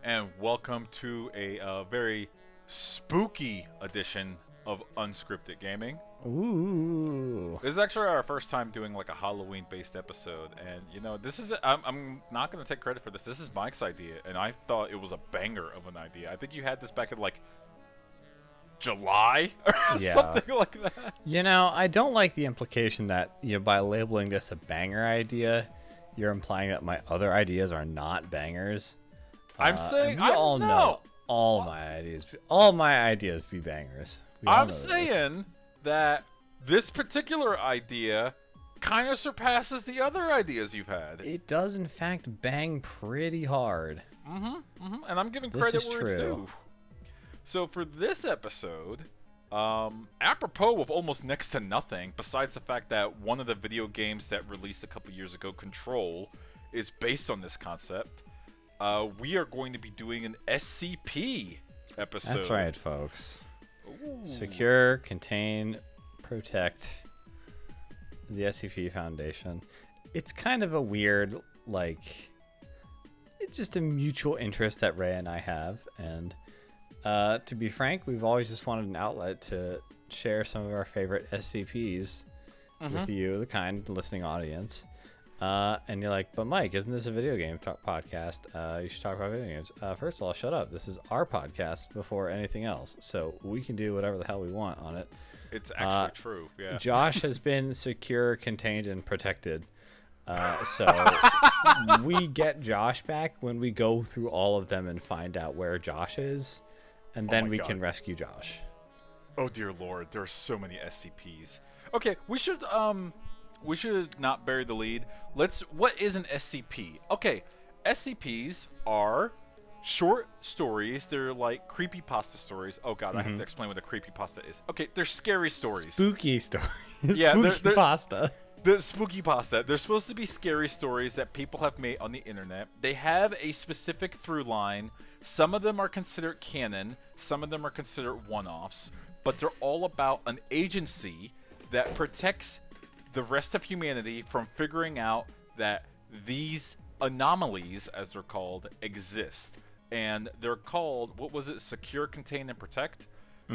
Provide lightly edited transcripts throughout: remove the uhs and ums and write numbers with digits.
and welcome to a very spooky edition of Unscripted Gaming. Ooh. This is actually our first time doing like a Halloween-based episode, and this is I'm not gonna take credit for this. This is Mike's idea, and I thought it was a banger of an idea. I think you had this back in like July or something like that. I don't like the implication that by labeling this a banger idea, you're implying that my other ideas are not bangers. I'm saying we all know all my ideas be bangers. I'm saying that this particular idea kind of surpasses the other ideas you've had. It does, in fact, bang pretty hard. And I'm giving credit where it's due. So for this episode, apropos of almost next to nothing, besides the fact that one of the video games that released a couple years ago, Control, is based on this concept, we are going to be doing an SCP episode. That's right, folks. Ooh. Secure, contain, protect the SCP Foundation. It's kind of a weird, it's just a mutual interest that Ray and I have. And to be frank, we've always just wanted an outlet to share some of our favorite SCPs with you, the kind listening audience. And you're like, but Mike, isn't this a video game podcast? You should talk about video games. First of all, shut up. This is our podcast before anything else. So we can do whatever the hell we want on it. It's actually true, yeah. Josh has been secure, contained, and protected. So we get Josh back when we go through all of them and find out where Josh is. And then we can rescue Josh. Oh, dear Lord. There are so many SCPs. Okay, we should not bury the lead. What is an SCP? Okay, SCPs are short stories. They're like creepypasta stories. Oh god, I have to explain what a creepypasta is. Okay, they're scary stories. Spooky stories. Yeah, spooky pasta. The spooky pasta. They're supposed to be scary stories that people have made on the internet. They have a specific through line. Some of them are considered canon. Some of them are considered one-offs. But they're all about an agency that protects the rest of humanity from figuring out that these anomalies, as they're called, exist. And they're called, what was it, Secure, Contain, and Protect?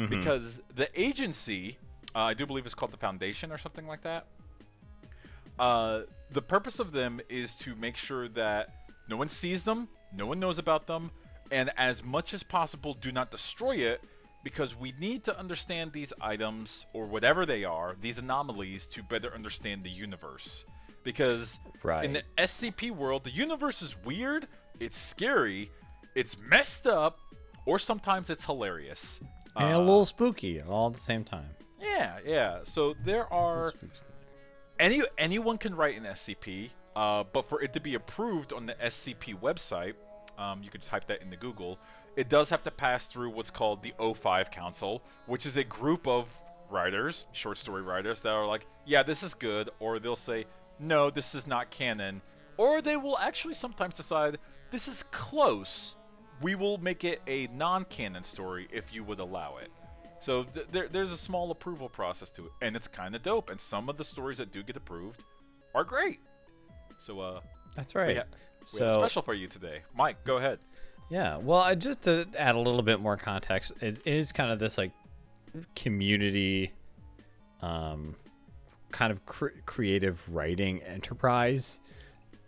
Because the agency, I do believe it's called the Foundation or something like that. The purpose of them is to make sure that no one sees them, no one knows about them, and as much as possible do not destroy it, because we need to understand these items, or whatever they are, these anomalies, to better understand the universe. Because in the SCP world, the universe is weird, it's scary, it's messed up, or sometimes it's hilarious. And a little spooky all at the same time. Yeah. So there are... Anyone can write an SCP, but for it to be approved on the SCP website, you could type that into Google, it does have to pass through what's called the O5 Council, which is a group of writers, short story writers, that are like, yeah, this is good, or they'll say, no, this is not canon, or they will actually sometimes decide, this is close, we will make it a non-canon story if you would allow it. So there's a small approval process to it, and it's kind of dope, and some of the stories that do get approved are great. So, that's right. We have a special for you today. Mike, go ahead. Yeah, well, just to add a little bit more context, it is kind of this community, kind of creative writing enterprise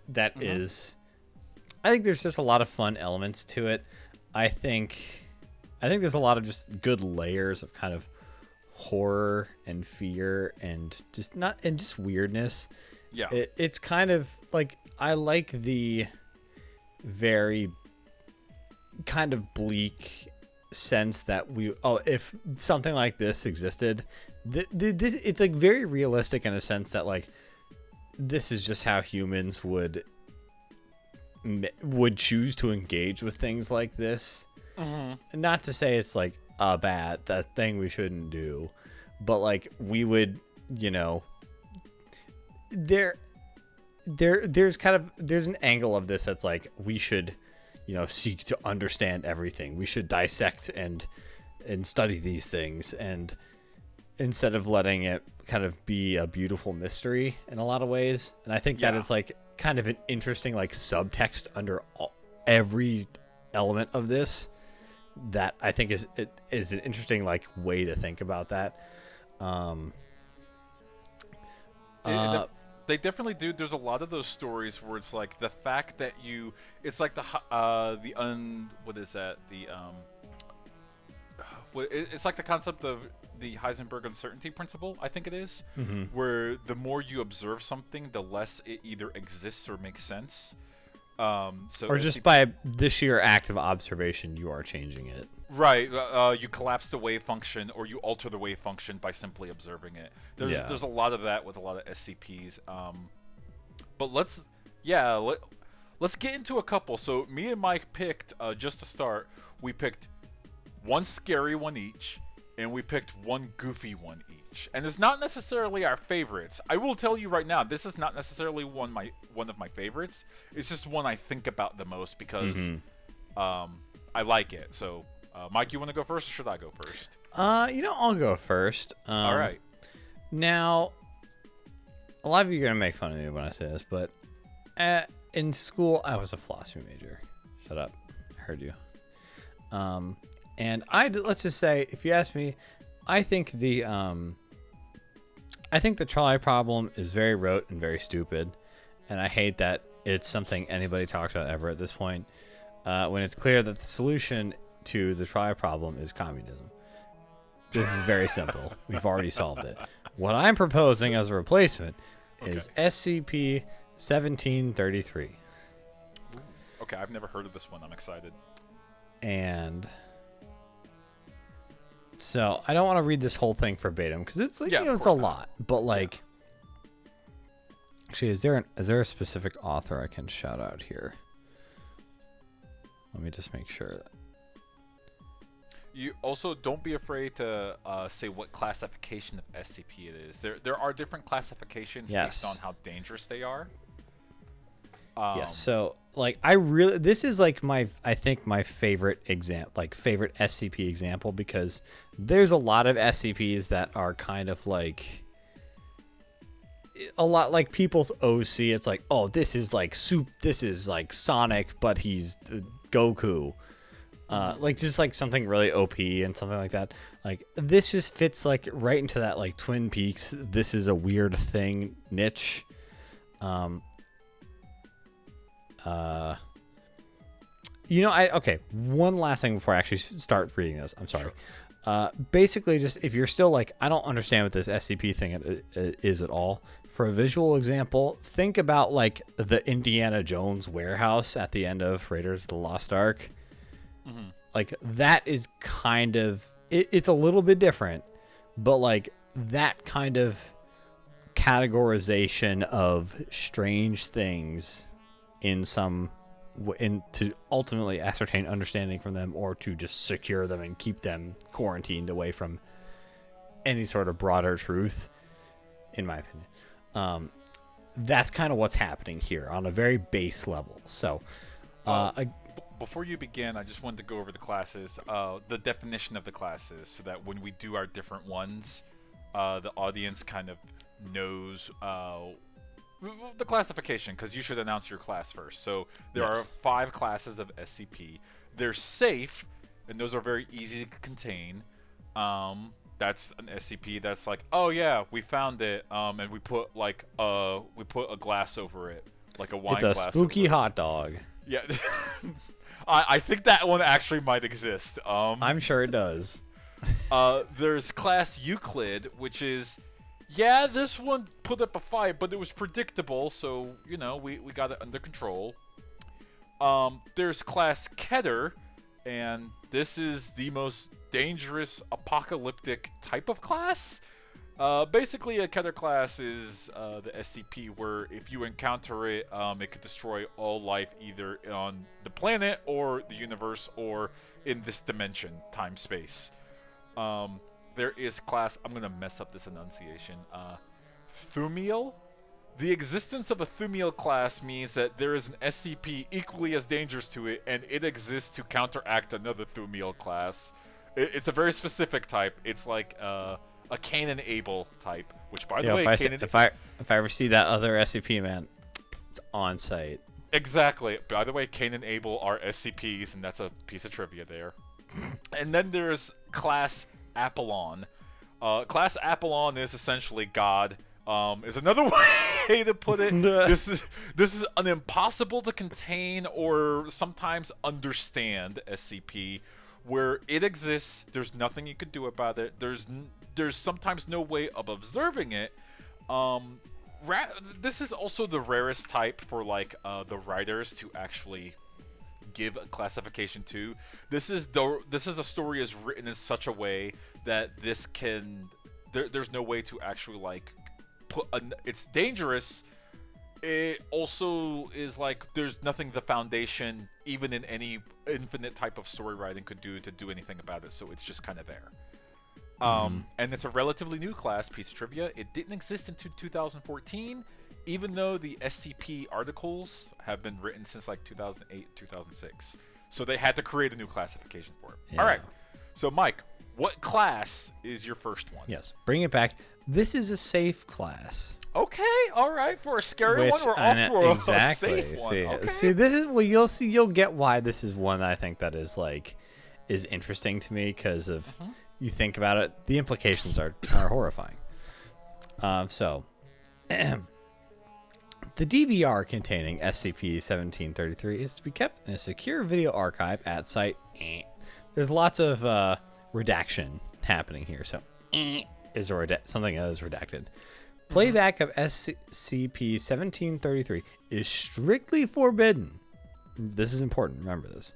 that is. I think there's just a lot of fun elements to it. I think there's a lot of just good layers of kind of horror and fear and just weirdness. Yeah, it's kind of like, I like the very kind of bleak sense that if something like this existed, it's very realistic in a sense that this is just how humans would choose to engage with things like this. Not to say it's that thing we shouldn't do, but we would, there's an angle of this that's we should seek to understand everything. We should dissect and study these things, and instead of letting it kind of be a beautiful mystery in a lot of ways. And I think that is kind of an interesting subtext under every element of this that I think is an interesting like way to think about that. They definitely do. There's a lot of those stories where it's like the fact that it's like what is that? It's like the concept of the Heisenberg uncertainty principle, I think it is, where the more you observe something, the less it either exists or makes sense. Or just by the sheer act of observation, you are changing it. Right. You collapse the wave function, or you alter the wave function by simply observing it. There's a lot of that with a lot of SCPs. But let's get into a couple. So me and Mike picked, just to start, we picked one scary one each, and we picked one goofy one each. And it's not necessarily our favorites. I will tell you right now, this is not necessarily one of my favorites. It's just one I think about the most because I like it. So, Mike, you want to go first, or should I go first? I'll go first. All right. Now, a lot of you are gonna make fun of me when I say this, but in school I was a philosophy major. Shut up, I heard you. And let's just say, if you ask me, I think the trolley problem is very rote and very stupid, and I hate that it's something anybody talks about ever at this point. When it's clear that the solution to the trolley problem is communism. This is very simple. We've already solved it. What I'm proposing as a replacement is SCP-1733. Okay, I've never heard of this one. I'm excited. And so I don't want to read this whole thing verbatim because it's like, it's a lot. But like, actually, is there a specific author I can shout out here? Let me just make sure. You also don't be afraid to say what classification of SCP it is. There are different classifications based on how dangerous they are. Yes. So like this is like I think my favorite favorite SCP example, because there's a lot of SCPs that are kind of like a lot like people's OC. It's like, oh, this is like this is like Sonic, but he's Goku. Like just like something really OP and something like that. Like this just fits like right into that like Twin Peaks, this is a weird thing niche. One last thing before I actually start reading this. I'm sorry. Sure. Basically, just if you're still like, I don't understand what this SCP thing is at all. For a visual example, think about like the Indiana Jones warehouse at the end of Raiders of the Lost Ark. Mm-hmm. Like that is kind of it's a little bit different, but like that kind of categorization of strange things to ultimately ascertain understanding from them, or to just secure them and keep them quarantined away from any sort of broader truth, in my opinion. That's kind of what's happening here on a very base level. So before you begin, I just wanted to go over the classes, the definition of the classes, so that when we do our different ones, the audience kind of knows the classification, because you should announce your class first. So there are 5 classes of SCP. They're safe, and those are very easy to contain. That's an SCP that's like, oh yeah, we found it, and we put a glass over it, like a wine glass. It's a spooky hot dog. Yeah. I think that one actually might exist. I'm sure it does. There's class Euclid, which is, this one put up a fight, but it was predictable, so, we got it under control. There's class Ketter, and this is the most dangerous apocalyptic type of class. Basically, a Ketter class is the SCP where if you encounter it, it could destroy all life either on the planet or the universe or in this dimension, time-space. There is class, I'm going to mess up this enunciation, Thumiel. The existence of a Thumiel class means that there is an SCP equally as dangerous to it, and it exists to counteract another Thumiel class. It's a very specific type. It's like a Cain and Abel type, which, by the way, if I ever see that other SCP, man, it's on site. Exactly. By the way, Cain and Abel are SCPs, and that's a piece of trivia there. And then there's Class Apollon. Class Apollon is essentially God. Is another way to put it. This is an impossible to contain or sometimes understand SCP, where it exists. There's nothing you could do about it. There's sometimes no way of observing it. This is also the rarest type for like the writers to actually give a classification to. This is a story is written in such a way that there's no way to actually like it's dangerous. It also is like there's nothing the Foundation, even in any infinite type of story writing, could do to do anything about it. So it's just kind of there. And it's a relatively new class. Piece of trivia: it didn't exist until 2014, even though the SCP articles have been written since like 2008, 2006. So they had to create a new classification for it. Yeah. All right. So Mike, what class is your first one? Yes, bring it back. This is a safe class. Okay, all right. For a scary one, we're off to a safe one. Okay. See, this is you'll get why this is one I think that is interesting to me because of you think about it, the implications are horrifying. So, the DVR containing SCP-1733 is to be kept in a secure video archive at site. There's lots of redaction happening here, so is something that is redacted. Playback of SCP-1733 is strictly forbidden. This is important, remember this.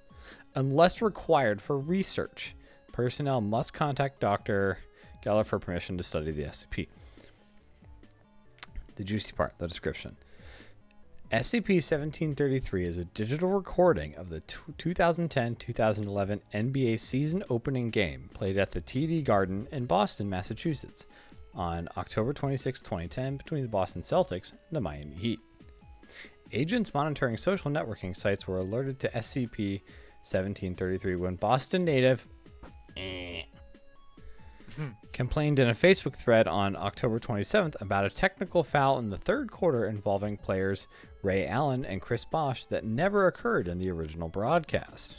Unless required for research. Personnel must contact Dr. Geller for permission to study the SCP. The juicy part, the description. SCP-1733 is a digital recording of the 2010-2011 NBA season opening game played at the TD Garden in Boston, Massachusetts on October 26, 2010 between the Boston Celtics and the Miami Heat. Agents monitoring social networking sites were alerted to SCP-1733 when Boston native complained in a Facebook thread on October 27th about a technical foul in the third quarter involving players Ray Allen and Chris Bosh that never occurred in the original broadcast.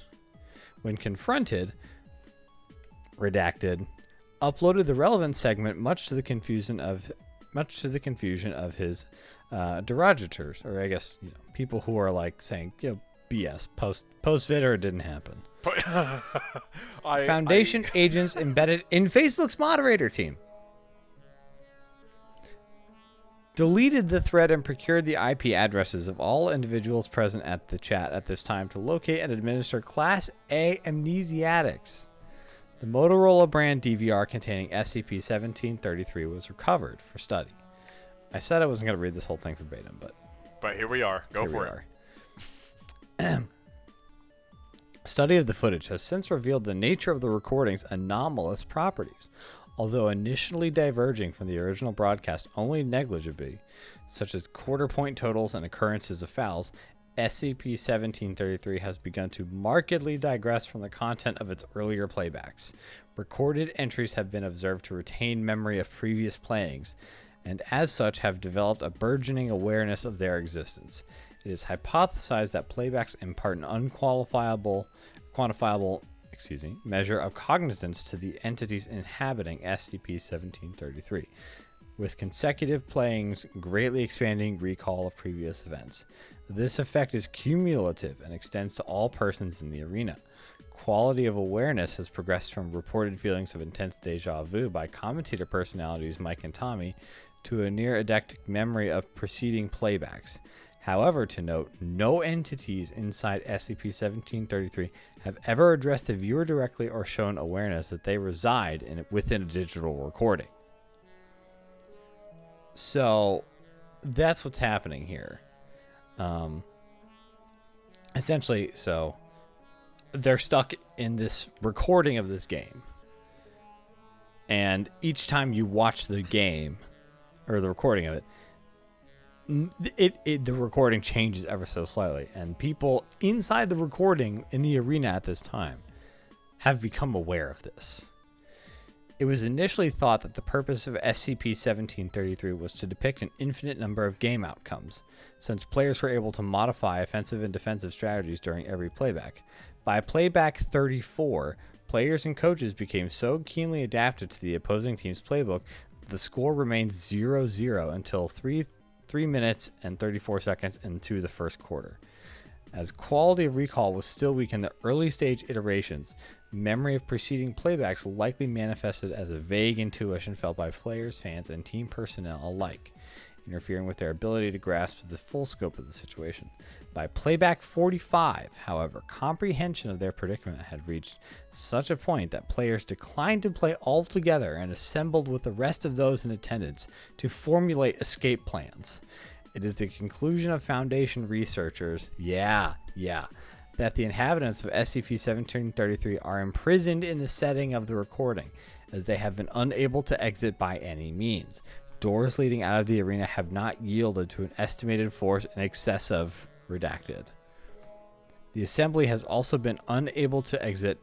When confronted, redacted, uploaded the relevant segment much to the confusion of his derogators, or I guess people who are like saying BS post vid or it didn't happen. Foundation agents embedded in Facebook's moderator team deleted the thread and procured the IP addresses of all individuals present at the chat at this time to locate and administer Class A amnesiatics. The Motorola brand DVR containing SCP-1733 was recovered for study. I said I wasn't going to read this whole thing verbatim, but here we are. Go for it. Study of the footage has since revealed the nature of the recording's anomalous properties. Although initially diverging from the original broadcast only negligibly, such as quarter point totals and occurrences of fouls, SCP-1733 has begun to markedly digress from the content of its earlier playbacks. Recorded entries have been observed to retain memory of previous playings, and as such have developed a burgeoning awareness of their existence. It is hypothesized that playbacks impart an quantifiable measure of cognizance to the entities inhabiting SCP-1733, with consecutive playings greatly expanding recall of previous events. This effect is cumulative and extends to all persons in the arena. Quality of awareness has progressed from reported feelings of intense deja vu by commentator personalities Mike and Tommy to a near eidetic memory of preceding playbacks. However, to note, no entities inside SCP-1733 have ever addressed the viewer directly or shown awareness that they reside within a digital recording. So, that's what's happening here. Essentially, so they're stuck in this recording of this game. And each time you watch the game, or the recording of it, the recording changes ever so slightly, and people inside the recording in the arena at this time have become aware of this. It was initially thought that the purpose of SCP-1733 was to depict an infinite number of game outcomes, since players were able to modify offensive and defensive strategies during every playback. By playback 34, players and coaches became so keenly adapted to the opposing team's playbook that the score remained 0-0 until 3 minutes and 34 seconds into the first quarter. As quality of recall was still weak in the early stage iterations, memory of preceding playbacks likely manifested as a vague intuition felt by players, fans, and team personnel alike, interfering with their ability to grasp the full scope of the situation. By playback 45, however, comprehension of their predicament had reached such a point that players declined to play altogether and assembled with the rest of those in attendance to formulate escape plans. It is the conclusion of Foundation researchers, that the inhabitants of SCP-1733 are imprisoned in the setting of the recording, as they have been unable to exit by any means. Doors leading out of the arena have not yielded to an estimated force in excess of redacted. The assembly has also been unable to exit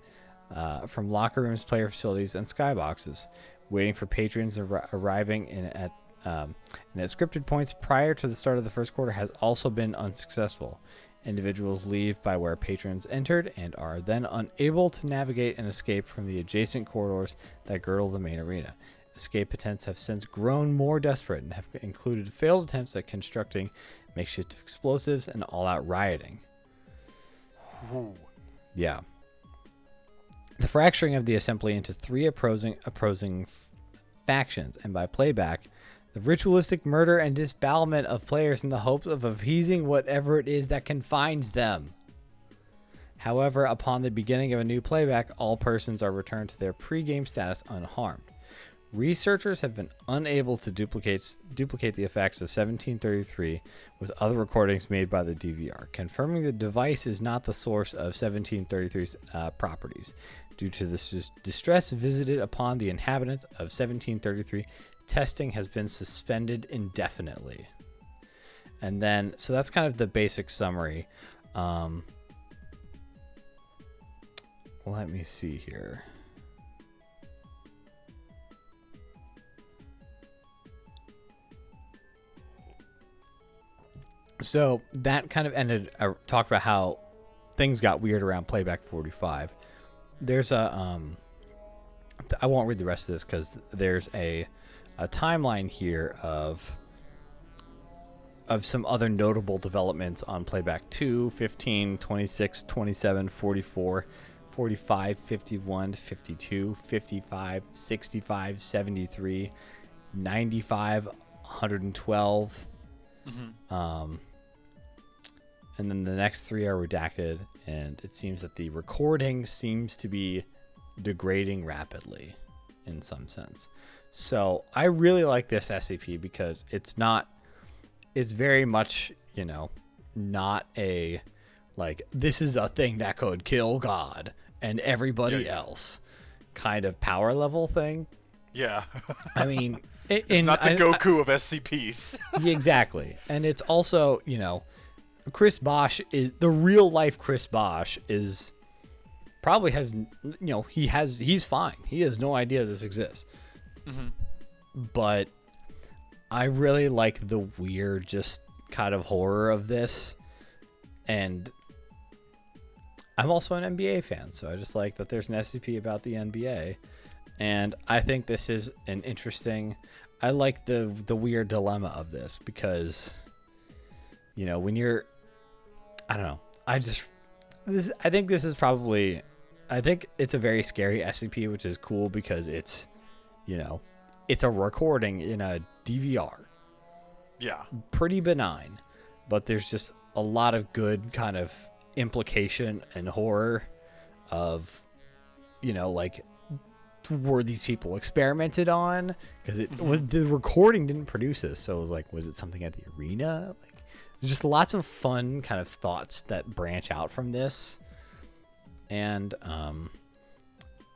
from locker rooms, player facilities, and skyboxes. Waiting for patrons arriving at scripted points prior to the start of the first quarter has also been unsuccessful. Individuals leave by where patrons entered and are then unable to navigate and escape from the adjacent corridors that girdle the main arena. Escape attempts have since grown more desperate and have included failed attempts at constructing makeshift explosives and all-out rioting. Ooh. Yeah. The fracturing of the assembly into three opposing factions, and by playback, the ritualistic murder and disbowelment of players in the hopes of appeasing whatever it is that confines them. However, upon the beginning of a new playback, all persons are returned to their pre-game status unharmed. Researchers have been unable to duplicate the effects of 1733 with other recordings made by the DVR, confirming the device is not the source of 1733's properties. Due to this distress visited upon the inhabitants of 1733, testing has been suspended indefinitely. And then, so that's kind of the basic summary. Let me see here. So that kind of ended, talked about how things got weird around playback 45. There's a, I won't read the rest of this because there's a timeline here of some other notable developments on playback 2, 15, 26, 27, 44, 45, 51, 52, 55, 65, 73, 95, 112. Mm-hmm. And then the next three are redacted, and it seems that the recording seems to be degrading rapidly in some sense. So I really like this SCP because it's very much, not a, like, this is a thing that could kill God and everybody else kind of power level thing. Yeah. I mean, it's not the Goku of SCPs. Yeah, exactly. And it's also, Chris Bosch is the real life Chris Bosch is probably has, he's fine. He has no idea this exists. Mm-hmm. But I really like the weird, just kind of horror of this. And I'm also an NBA fan, so I just like that there's an SCP about the NBA. And I think this is an interesting, I like the weird dilemma of this because, when you're, I don't know, I think it's a very scary SCP, which is cool because it's, it's a recording in a DVR. Yeah. Pretty benign, but there's just a lot of good kind of implication and horror of, like, were these people experimented on? Because it was, the recording didn't produce this, so it was like, was it something at the arena? Like, there's just lots of fun kind of thoughts that branch out from this, and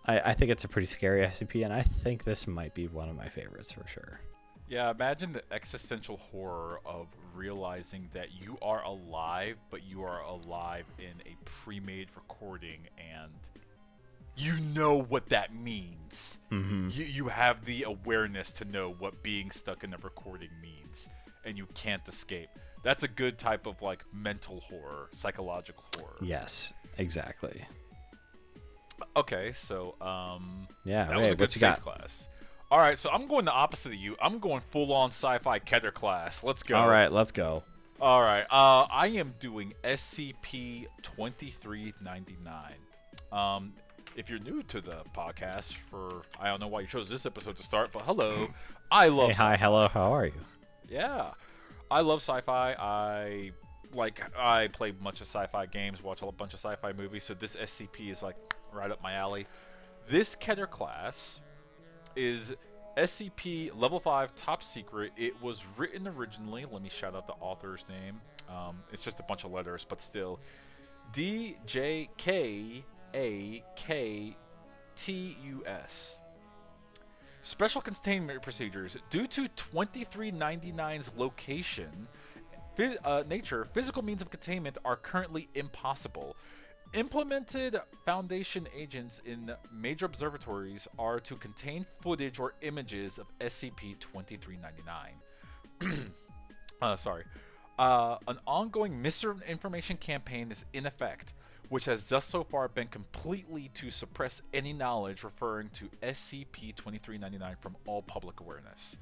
I think it's a pretty scary SCP, and I think this might be one of my favorites for sure. Yeah, imagine the existential horror of realizing that you are alive, but you are alive in a pre-made recording, and you know what that means. You have the awareness to know what being stuck in a recording means, and you can't escape. That's a good type of like mental horror, psychological horror. Yes, exactly. Okay, so yeah, that was a good safe class. All right, so I'm going the opposite of you. I'm going full-on sci-fi Ketter class. Let's go. All right, let's go. All right, I am doing SCP-2399. If you're new to the podcast, I don't know why you chose this episode to start, but hello, I love. Hey, hi, hello, how are you? Yeah, I love sci-fi. I play much of sci-fi games, watch a bunch of sci-fi movies, so this SCP is like right up my alley. This Ketter class is SCP Level 5 Top Secret. It was written originally, let me shout out the author's name. It's just a bunch of letters, but still. DJKAKTUS. Special containment procedures. Due to 2399's location, nature, physical means of containment are currently impossible. Implemented Foundation agents in major observatories are to contain footage or images of SCP-2399. An ongoing misinformation campaign is in effect, which has thus so far been completely to suppress any knowledge referring to SCP-2399 from all public awareness.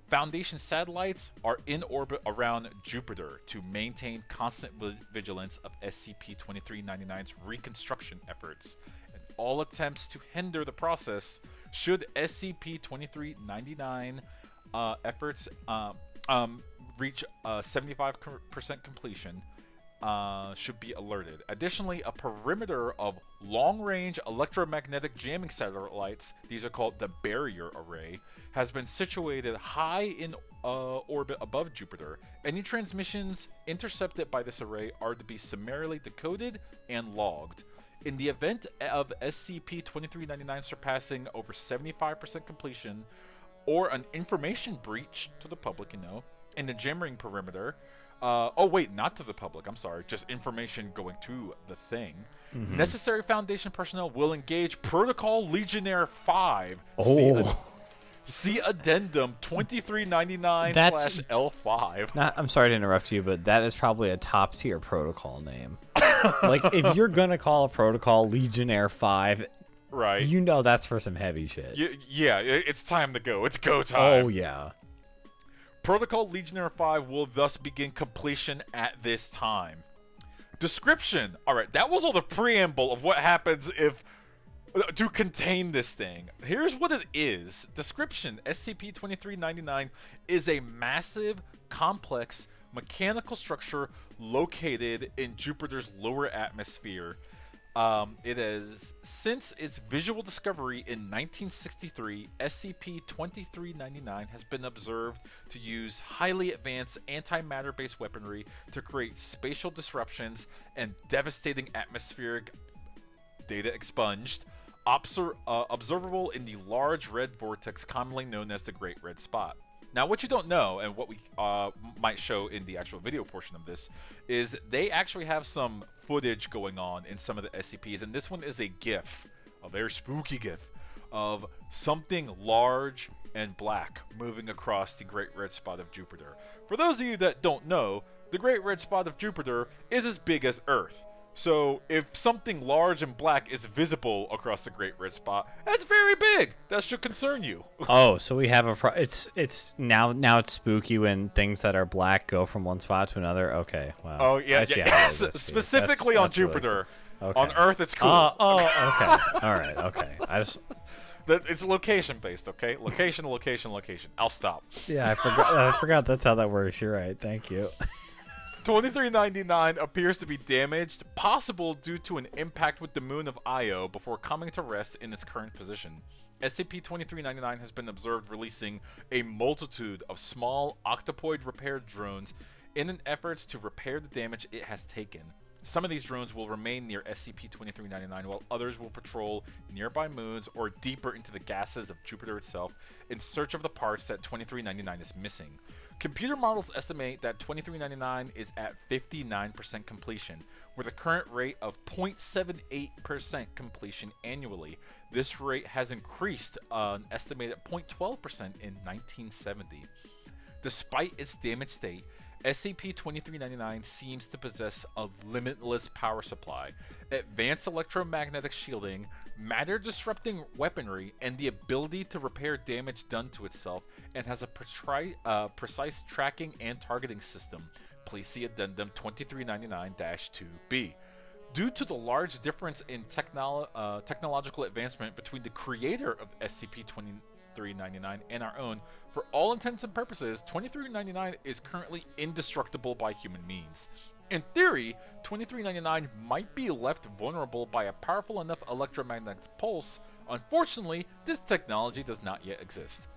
Foundation satellites are in orbit around Jupiter to maintain constant vigilance of SCP-2399's reconstruction efforts, and all attempts to hinder the process should SCP-2399 efforts reach 75% completion should be alerted. Additionally, a perimeter of long-range electromagnetic jamming satellites, these are called the Barrier Array, has been situated high in orbit above Jupiter. Any transmissions intercepted by this array are to be summarily decoded and logged. In the event of SCP-2399 surpassing over 75% completion, or an information breach to the public, in the jamming perimeter, not to the public, I'm sorry, just information going to the thing. Necessary Foundation personnel will engage Protocol Legionnaire 5. See Addendum 2399/L5. I'm sorry to interrupt you, but that is probably a top tier protocol name. Like, if you're gonna call a protocol Legionnaire 5, right? That's for some heavy shit. Yeah, it's time to go. It's go time. Oh yeah. Protocol Legionnaire 5 will thus begin completion at this time. Description. All right, that was all the preamble of what happens if to contain this thing. Here's what it is. Description. SCP-2399 is a massive, complex, mechanical structure located in Jupiter's lower atmosphere. It is, since its visual discovery in 1963, SCP-2399 has been observed to use highly advanced antimatter-based weaponry to create spatial disruptions and devastating atmospheric data expunged, observable in the large red vortex commonly known as the Great Red Spot. Now, what you don't know, and what we might show in the actual video portion of this, is they actually have some footage going on in some of the SCPs, and this one is a GIF, a very spooky GIF, of something large and black moving across the Great Red Spot of Jupiter. For those of you that don't know, the Great Red Spot of Jupiter is as big as Earth. So if something large and black is visible across the Great Red Spot, that's very big. That should concern you. Oh, so we have it's now it's spooky when things that are black go from one spot to another. Okay, wow. Oh yeah. Specifically on Jupiter. Really cool. Okay. On Earth, it's cool. Okay. All right. Okay. It's location based. Okay. Location. I'll stop. Yeah, I forgot that's how that works. You're right. Thank you. 2399 appears to be damaged, possible due to an impact with the moon of Io before coming to rest in its current position. SCP-2399 has been observed releasing a multitude of small octopoid repair drones in an effort to repair the damage it has taken. Some of these drones will remain near SCP-2399, while others will patrol nearby moons or deeper into the gases of Jupiter itself in search of the parts that 2399 is missing. Computer models estimate that 2399 is at 59% completion, with a current rate of 0.78% completion annually. This rate has increased an estimated 0.12% in 1970. Despite its damaged state, SCP-2399 seems to possess a limitless power supply, advanced electromagnetic shielding, matter-disrupting weaponry, and the ability to repair damage done to itself, and has a precise tracking and targeting system. Please see Addendum 2399-2B. Due to the large difference in technological advancement between the creator of SCP-2399 and our own, for all intents and purposes, 2399 is currently indestructible by human means. In theory, 2399 might be left vulnerable by a powerful enough electromagnetic pulse. Unfortunately, this technology does not yet exist.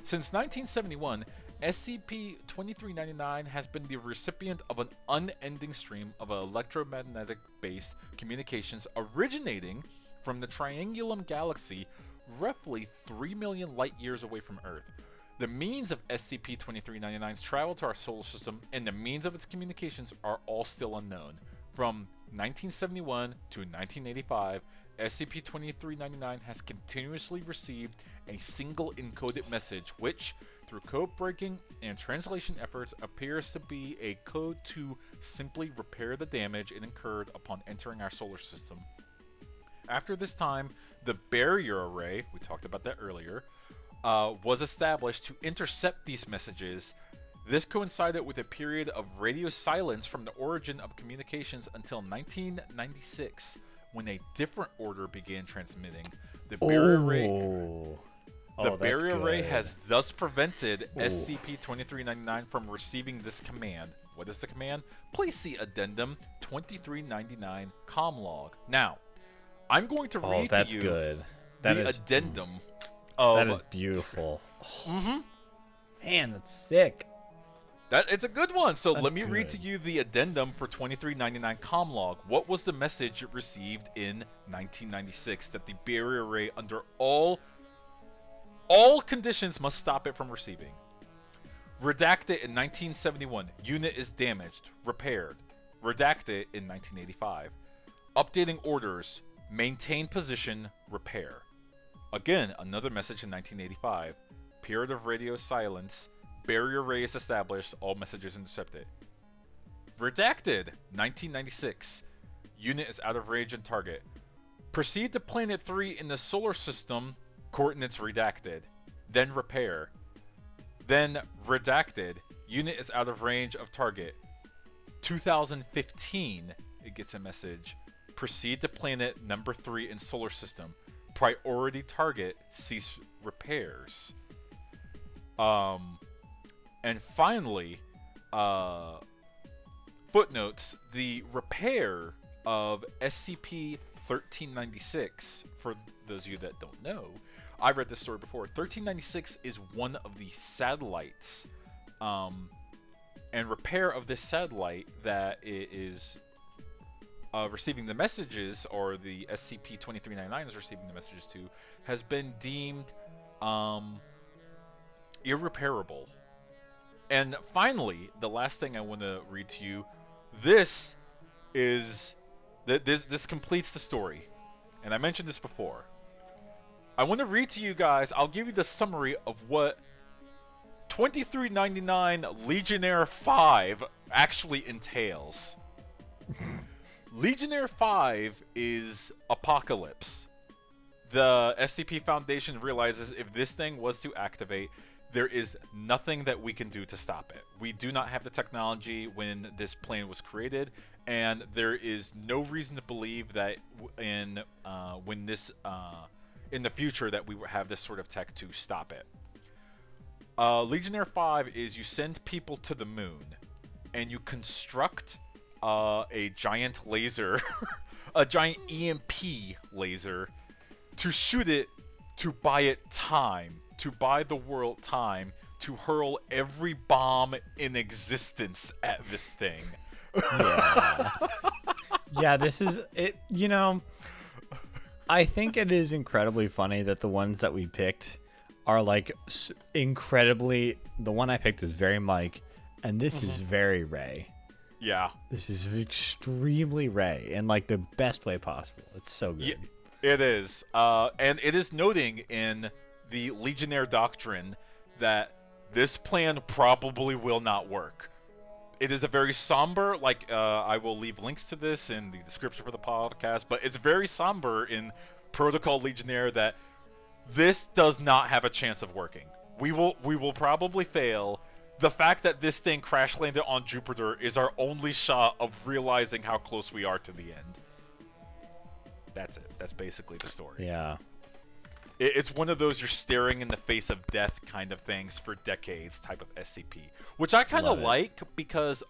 Since 1971, SCP-2399 has been the recipient of an unending stream of electromagnetic-based communications originating from the Triangulum Galaxy, roughly 3 million light-years away from Earth. The means of SCP-2399's travel to our solar system and the means of its communications are all still unknown. From 1971 to 1985, SCP-2399 has continuously received a single encoded message which, through code breaking and translation efforts, appears to be a code to simply repair the damage it incurred upon entering our solar system. After this time, the barrier array, we talked about that earlier, was established to intercept these messages. This coincided with a period of radio silence from the origin of communications until 1996, when a different order began transmitting. The barrier array has thus prevented SCP-2399 from receiving this command. What is the command? Please see Addendum 2399 Comlog. Now, I'm going to read to you good. the addendum. That is beautiful. Man, that's sick. It's a good one. So That's let me read good. to you the addendum for 2399 Comlog. What was the message it received in 1996 that the barrier array under all conditions must stop it from receiving? Redacted in 1971. Unit is damaged. Repaired. Redacted in 1985. Updating orders. Maintain position. Repair. Again, another message in 1985. Period of radio silence. Barrier array is established. All messages intercepted. Redacted. 1996. Unit is out of range and target. Proceed to Planet 3 in the solar system. Coordinates redacted. Then repair. Then redacted. Unit is out of range of target. 2015. It gets a message. Proceed to planet number 3 in solar system. Priority target. Cease repairs. And finally, footnotes, the repair of SCP-1396, for those of you that don't know, I read this story before. 1396 is one of the satellites, and repair of this satellite that it is receiving the messages, or the SCP-2399 is receiving the messages to, has been deemed irreparable. And finally, the last thing I want to read to you, this completes the story. And I mentioned this before. I want to read to you guys, I'll give you the summary of what 2399 Legionnaire 5 actually entails. Legionnaire 5 is Apocalypse. The SCP Foundation realizes if this thing was to activate, there is nothing that we can do to stop it. We do not have the technology when this plane was created, and there is no reason to believe that in the future that we will have this sort of tech to stop it. Legionnaire 5 is you send people to the moon, and you construct a giant laser, a giant EMP laser, to shoot it, to buy it time, to buy the world time, to hurl every bomb in existence at this thing. Yeah. Yeah, this is it. I think it is incredibly funny that the ones that we picked are like incredibly. The one I picked is very Mike, and this is very Ray. Yeah. This is extremely Ray in like the best way possible. It's so good. Yeah, it is. And it is noting in the Legionnaire Doctrine that this plan probably will not work. It is a very somber, I will leave links to this in the description for the podcast, but it's very somber in Protocol Legionnaire that this does not have a chance of working. We will probably fail. The fact that this thing crash landed on Jupiter is our only shot of realizing how close we are to the end. That's it. That's basically the story. Yeah. It's one of those you're staring in the face of death kind of things for decades type of SCP, which I kind of like because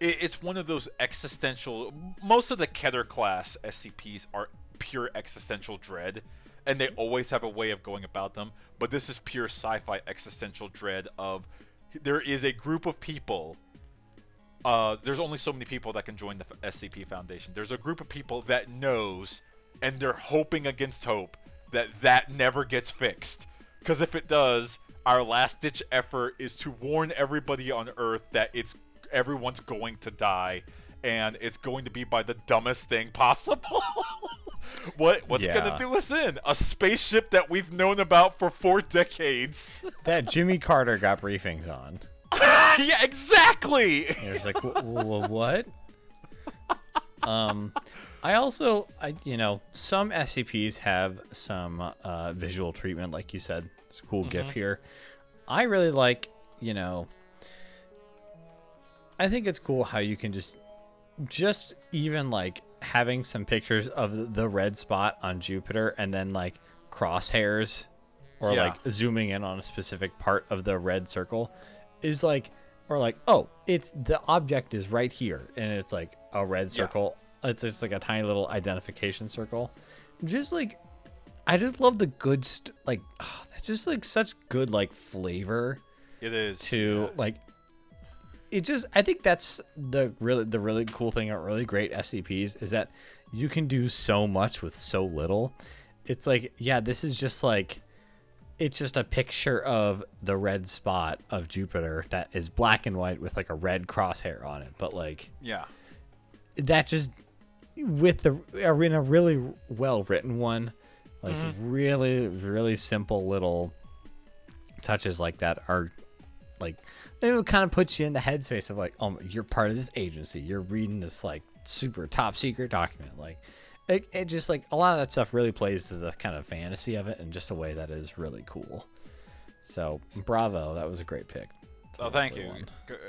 it's one of those existential. Most of the Ketter class SCPs are pure existential dread, and they always have a way of going about them. But this is pure sci-fi existential dread of there is a group of people. There's only so many people that can join the SCP Foundation. There's a group of people that knows, and they're hoping against hope that never gets fixed. Because if it does, our last-ditch effort is to warn everybody on Earth that everyone's going to die, and it's going to be by the dumbest thing possible. What's gonna do us in? A spaceship that we've known about for 4 decades. That Jimmy Carter got briefings on. Yeah, exactly. And it's like, what? I also, some SCPs have some visual treatment, like you said. It's a cool GIF here. I really like, I think it's cool how you can just even like having some pictures of the red spot on Jupiter and then like crosshairs or like zooming in on a specific part of the red circle is like, or like, oh, it's the object is right here and it's like a red circle. It's just like a tiny little identification circle. Just like, I just love the good that's just like such good like flavor. It is to like. It just, I think that's the really cool thing about really great SCPs is that you can do so much with so little. It's like, yeah, this is just like, it's just a picture of the red spot of Jupiter that is black and white with like a red crosshair on it. But like, that just with in a really well written one, like really, really simple little touches like that are like, it would kind of put you in the headspace of like, oh, you're part of this agency. You're reading this like super top secret document. Like it just like a lot of that stuff really plays to the kind of fantasy of it in just a way that is really cool. So bravo. That was a great pick. Oh, thank you.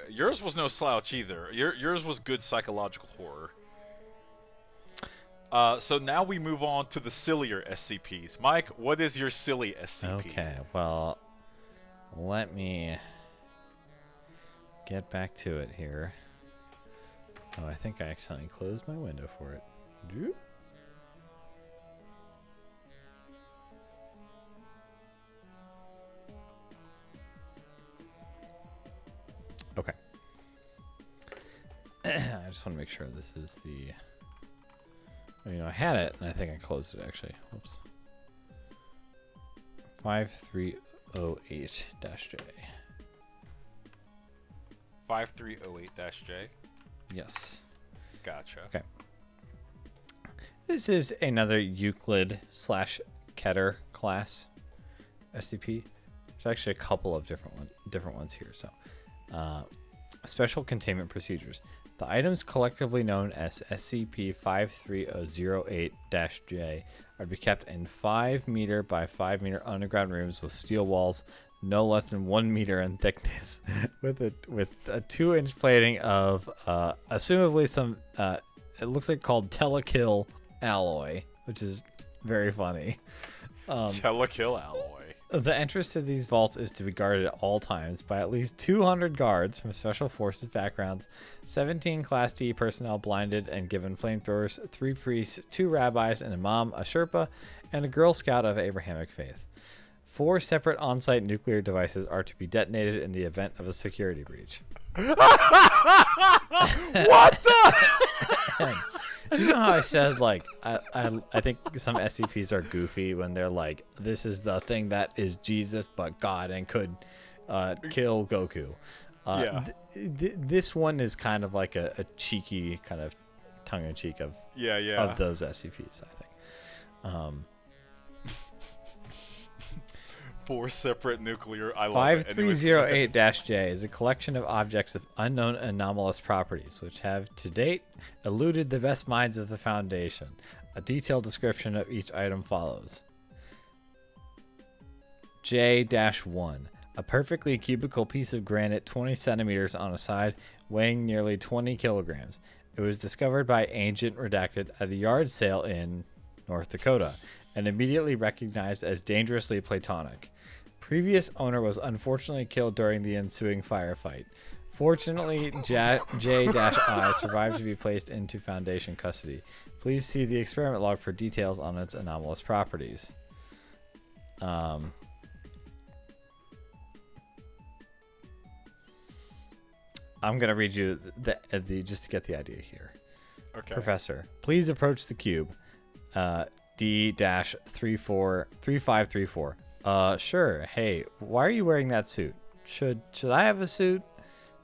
Yours was no slouch either. Yours was good psychological horror. So now we move on to the sillier SCPs. Mike, what is your silly SCP? Okay, well, let me get back to it here. Oh, I think I accidentally closed my window for it. Okay. I just want to make sure this is the... I had it, and I think I closed it, actually. Whoops. 5308-J. 5308-J? Yes. Gotcha. Okay. This is another Euclid/Ketter class SCP. There's actually a couple of different ones here. So, special containment procedures. The items collectively known as SCP-53008-J are to be kept in 5 meter by 5 meter underground rooms with steel walls no less than 1 meter in thickness, with a 2-inch plating of assumably some it looks like called telekill alloy, which is very funny. Telekill alloy. The entrance to these vaults is to be guarded at all times by at least 200 guards from special forces backgrounds, 17 Class D personnel blinded and given flamethrowers, 3 priests, 2 rabbis, an imam, a Sherpa, and a Girl Scout of Abrahamic faith. 4 separate on-site nuclear devices are to be detonated in the event of a security breach. What the? You know how I said, like, I think some SCPs are goofy when they're like, this is the thing that is Jesus but God and could kill Goku. Yeah. This one is kind of like a cheeky kind of tongue-in-cheek of those SCPs, I think. 4 separate nuclear. I love it. 5308-J is a collection of objects of unknown anomalous properties, which have to date eluded the best minds of the Foundation. A detailed description of each item follows. J-1. A perfectly cubical piece of granite 20 centimeters on a side, weighing nearly 20 kilograms. It was discovered by Agent Redacted at a yard sale in North Dakota, and immediately recognized as dangerously platonic. Previous owner was unfortunately killed during the ensuing firefight. Fortunately, J-I survived to be placed into Foundation custody. Please see the experiment log for details on its anomalous properties. I'm going to read you the just to get the idea here. Okay. Professor, please approach the cube. D-3534. Sure. Hey, why are you wearing that suit? Should I have a suit?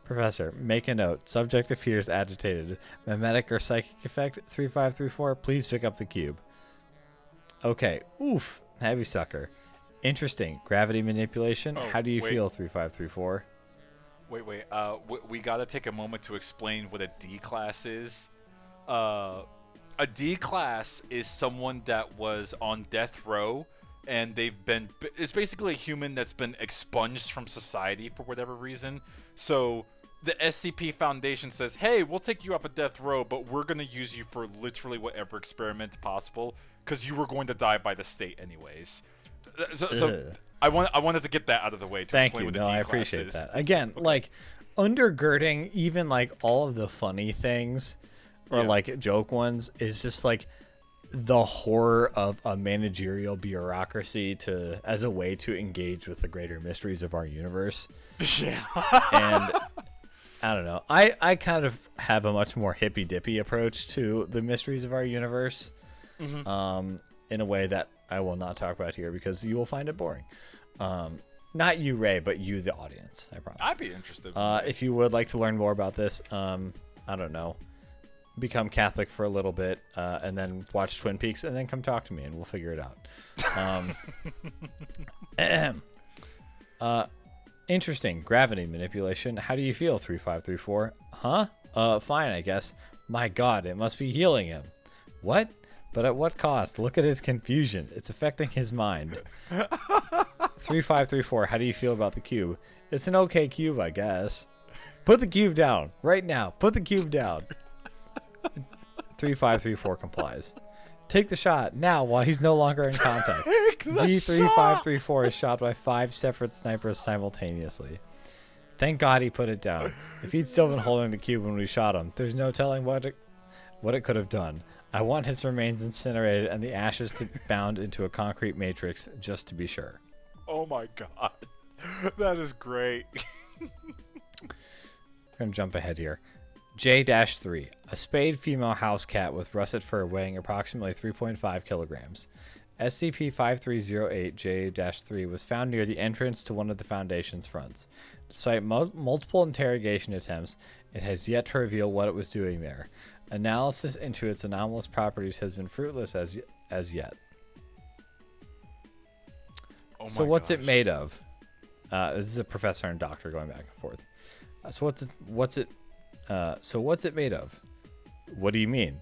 Professor, make a note. Subject appears agitated. Mimetic or psychic effect 3534. Please pick up the cube. Okay. Oof. Heavy sucker. Interesting. Gravity manipulation. Oh, How do you feel 3534? Wait. We gotta take a moment to explain what a D class is. A D class is someone that was on death row, and it's basically a human that's been expunged from society for whatever reason. So the SCP Foundation says, hey, we'll take you up a death row, but we're going to use you for literally whatever experiment possible, because you were going to die by the state anyways. So I wanted to get that out of the way to explain what a D class is. I appreciate that. Again, like, undergirding even, like, all of the funny things, or like joke ones, is just like the horror of a managerial bureaucracy as a way to engage with the greater mysteries of our universe. Yeah. And I don't know. I kind of have a much more hippy dippy approach to the mysteries of our universe, in a way that I will not talk about here because you will find it boring. Not you, Ray, but you, the audience. I promise. I'd be interested. If you would like to learn more about this, I don't know, become Catholic for a little bit, and then watch Twin Peaks, and then come talk to me, and we'll figure it out. Interesting. Gravity manipulation. How do you feel, 3534? Huh? Fine, I guess. My God, it must be healing him. What? But at what cost? Look at his confusion. It's affecting his mind. 3534. How do you feel about the cube? It's an okay cube, I guess. Put the cube down. Right now. Put the cube down. 3534 complies. Take the shot now while he's no longer in contact. D3534 is shot by 5 separate snipers simultaneously. Thank God he put it down. If he'd still been holding the cube when we shot him, there's no telling what it could have done. I want his remains incinerated and the ashes to bound into a concrete matrix just to be sure. Oh my God. That is great. I'm going to jump ahead here. J-3, a spayed female house cat with russet fur weighing approximately 3.5 kilograms. SCP-5308-J-3 was found near the entrance to one of the Foundation's fronts. Despite multiple interrogation attempts, it has yet to reveal what it was doing there. Analysis into its anomalous properties has been fruitless as yet. So what's it made of? This is a professor and doctor going back and forth. So what's it made of? What do you mean?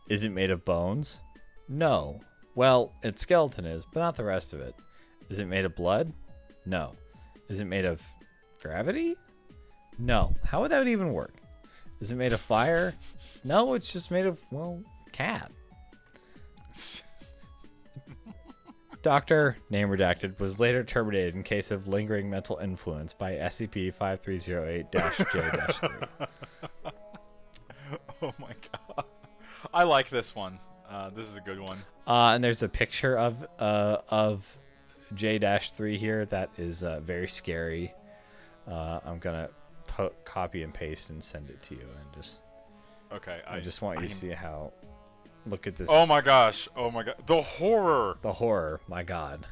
Is it made of bones? No. Well, its skeleton is, but not the rest of it. Is it made of blood? No. Is it made of gravity? No. How would that even work? Is it made of fire? No, it's just made of, well, cat. Doctor, name redacted, was later terminated in case of lingering mental influence by SCP-5308-J-3. Oh my God. I like this one. This is a good one. And there's a picture of J-3 here that is very scary. I'm going to copy and paste and send it to you, and just. Okay. I just want you to see how. Look at this. Oh my gosh! Oh my god! The horror! The horror! My God.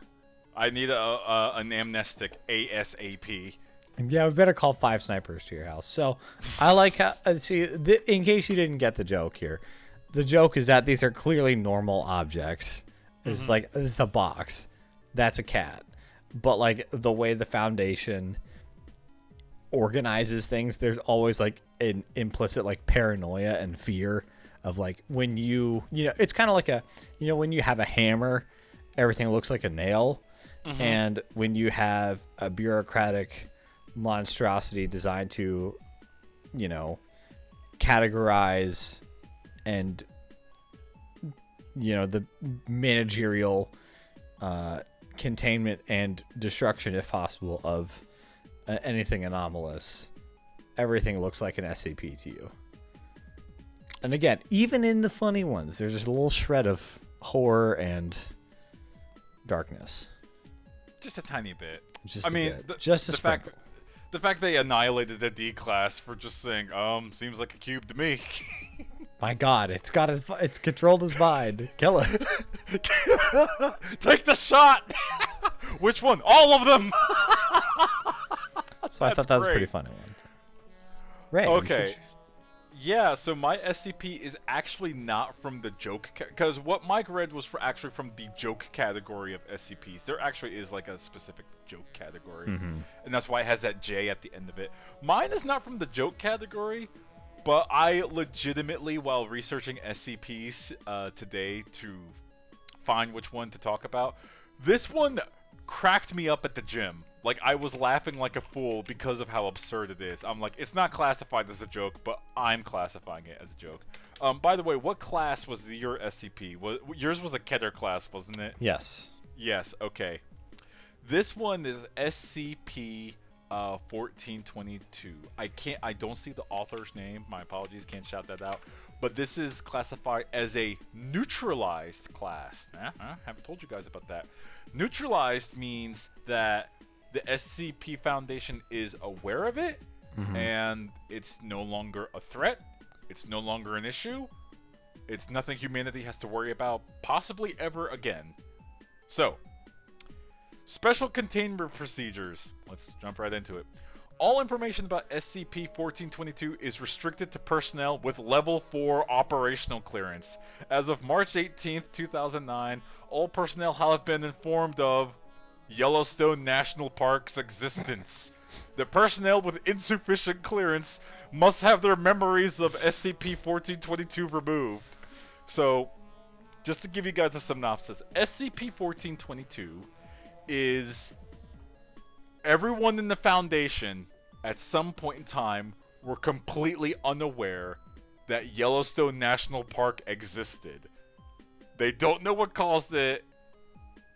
I need an amnestic ASAP. Yeah, we better call 5 snipers to your house. So, I like how. See, in case you didn't get the joke here, the joke is that these are clearly normal objects. It's like, this is a box. That's a cat. But, like, the way the Foundation organizes things, there's always, like, an implicit, like, paranoia and fear of, like, when it's kind of like when you have a hammer, everything looks like a nail. And when you have a bureaucratic monstrosity designed to, categorize and, the managerial containment and destruction, if possible, of anything anomalous, everything looks like an SCP to you. And again, even in the funny ones, there's just a little shred of horror and darkness. Just a tiny bit. Just a sprinkle. The fact they annihilated the D class for just saying, seems like a cube to me. My God, it's controlled his mind. Kill it. Take the shot. Which one? All of them. So I thought that was a pretty funny one. Ray, okay. Yeah, so my SCP is actually not from the joke, because what Mike read was actually from the joke category of SCPs. There actually is like a specific joke category, and that's why it has that J at the end of it. Mine is not from the joke category, but I legitimately, while researching SCPs today to find which one to talk about, this one cracked me up at the gym. Like, I was laughing like a fool because of how absurd it is. I'm like, it's not classified as a joke, but I'm classifying it as a joke. By the way, what class was your SCP? Yours was a Ketter class, wasn't it? Yes. Yes, okay. This one is SCP 1422. I don't see the author's name. My apologies, can't shout that out. But this is classified as a neutralized class. Haven't told you guys about that. Neutralized means that the SCP Foundation is aware of it, and it's no longer a threat. It's no longer an issue. It's nothing humanity has to worry about possibly ever again. So, special containment procedures. Let's jump right into it. All information about SCP-1422 is restricted to personnel with Level 4 operational clearance. As of March 18th, 2009, all personnel have been informed of Yellowstone National Park's existence. The personnel with insufficient clearance must have their memories of SCP-1422 removed. So, just to give you guys a synopsis, SCP-1422 is everyone in the Foundation at some point in time were completely unaware that Yellowstone National Park existed. They don't know what caused it.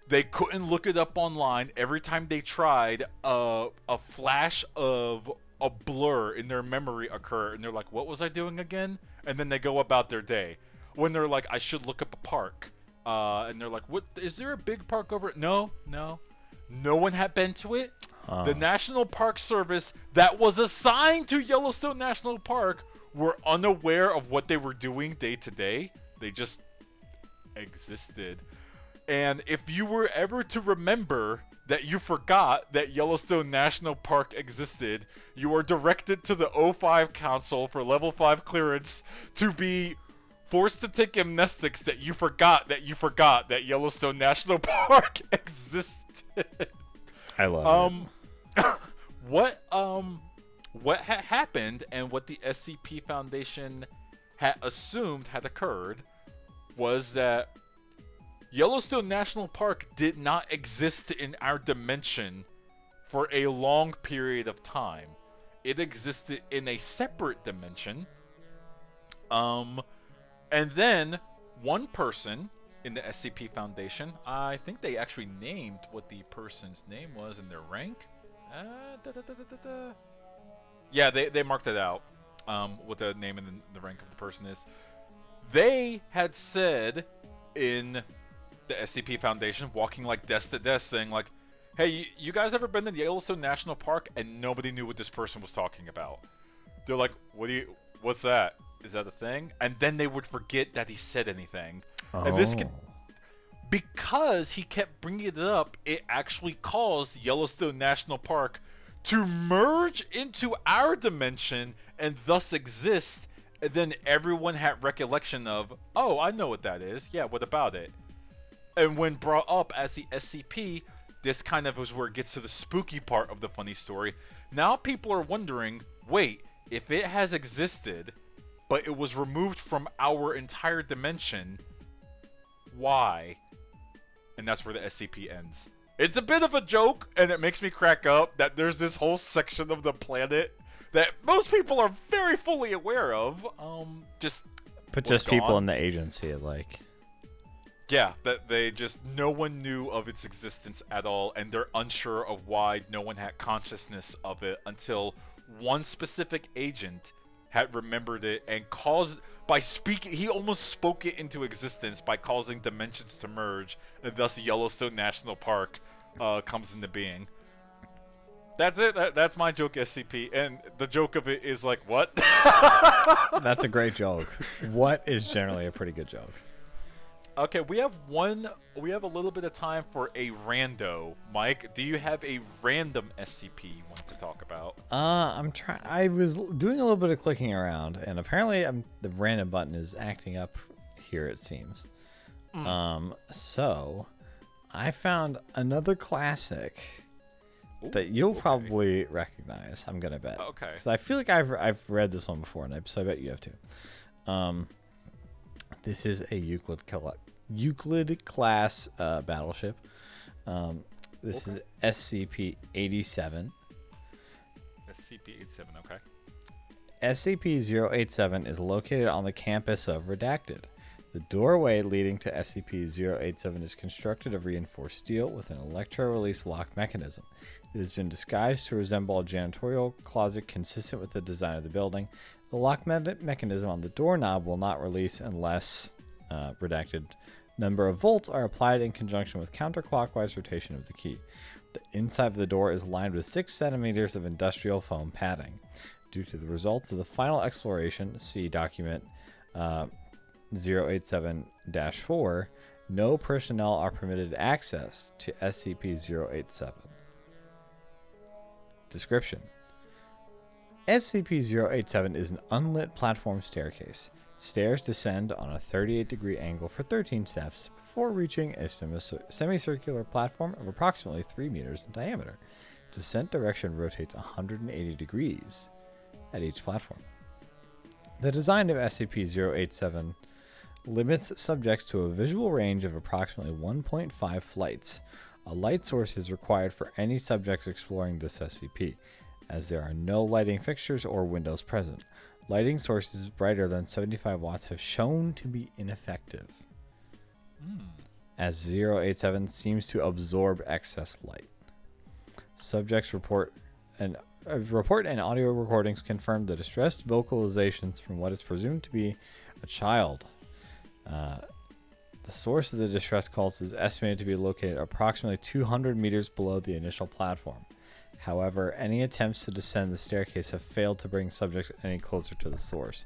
They couldn't look it up online. Every time they tried, a flash of a blur in their memory occurred, and they're like, what was I doing again? And then they go about their day. When they're like, I should look up a park. And they're like, what? Is there a big park over it? No. No one had been to it. The National Park Service that was assigned to Yellowstone National Park were unaware of what they were doing day to day. They just existed. And if you were ever to remember that you forgot that Yellowstone National Park existed, you are directed to the O5 Council for Level 5 clearance to be forced to take amnestics that you forgot that Yellowstone National Park existed. I love it. What had happened and what the SCP Foundation had assumed had occurred was that Yellowstone National Park did not exist in our dimension for a long period of time. It existed in a separate dimension. And then one person in the SCP Foundation, I think they actually named what the person's name was in their rank. Yeah, they marked it out, what the name and the rank of the person is. They had said in the SCP Foundation, walking like desk to desk, saying like, Hey, you guys ever been to the Yellowstone National Park and nobody knew what this person was talking about? They're like, what's that? Is that a thing? And then they would forget that he said anything. And this could, because he kept bringing it up, it actually caused Yellowstone National Park to merge into our dimension and thus exist. And then everyone had recollection of, oh, I know what that is. Yeah, what about it? And when brought up as the SCP, this kind of is where it gets to the spooky part of the funny story. Now people are wondering, wait, if it has existed, but it was removed from our entire dimension, why? And that's where the SCP ends. It's a bit of a joke, and it makes me crack up that there's this whole section of the planet that most people are very fully aware of. Just people in the agency, like. Yeah, that no one knew of its existence at all, and they're unsure of why no one had consciousness of it until one specific agent had remembered it and he almost spoke it into existence by causing dimensions to merge, and thus Yellowstone National Park comes into being. That's it. That's my joke, SCP, and the joke of it is like, what? That's a great joke. What is generally a pretty good joke. Okay, we have a little bit of time for a rando. Mike, do you have a random SCP you want to talk about? I was doing a little bit of clicking around, and apparently the random button is acting up here, it seems. So I found another classic that you'll probably recognize, I'm gonna bet. Okay. Because I feel like I've read this one before, and so I bet you have too. This is a Euclid class battleship. This is SCP-87. SCP-87, okay. SCP-087 is located on the campus of Redacted. The doorway leading to SCP-087 is constructed of reinforced steel with an electro-release lock mechanism. It has been disguised to resemble a janitorial closet consistent with the design of the building. The lock mechanism on the doorknob will not release unless, redacted, number of volts are applied in conjunction with counterclockwise rotation of the key. The inside of the door is lined with 6 centimeters of industrial foam padding. Due to the results of the final exploration, see document 087-4, no personnel are permitted access to SCP-087. Description: SCP-087 is an unlit platform staircase. Stairs descend on a 38-degree angle for 13 steps before reaching a semicircular platform of approximately 3 meters in diameter. Descent direction rotates 180 degrees at each platform. The design of SCP-087 limits subjects to a visual range of approximately 1.5 flights. A light source is required for any subjects exploring this SCP, as there are no lighting fixtures or windows present. Lighting sources brighter than 75 watts have shown to be ineffective, as 087 seems to absorb excess light. Subjects report and audio recordings confirm the distressed vocalizations from what is presumed to be a child. The source of the distress calls is estimated to be located approximately 200 meters below the initial platform. However, any attempts to descend the staircase have failed to bring subjects any closer to the source.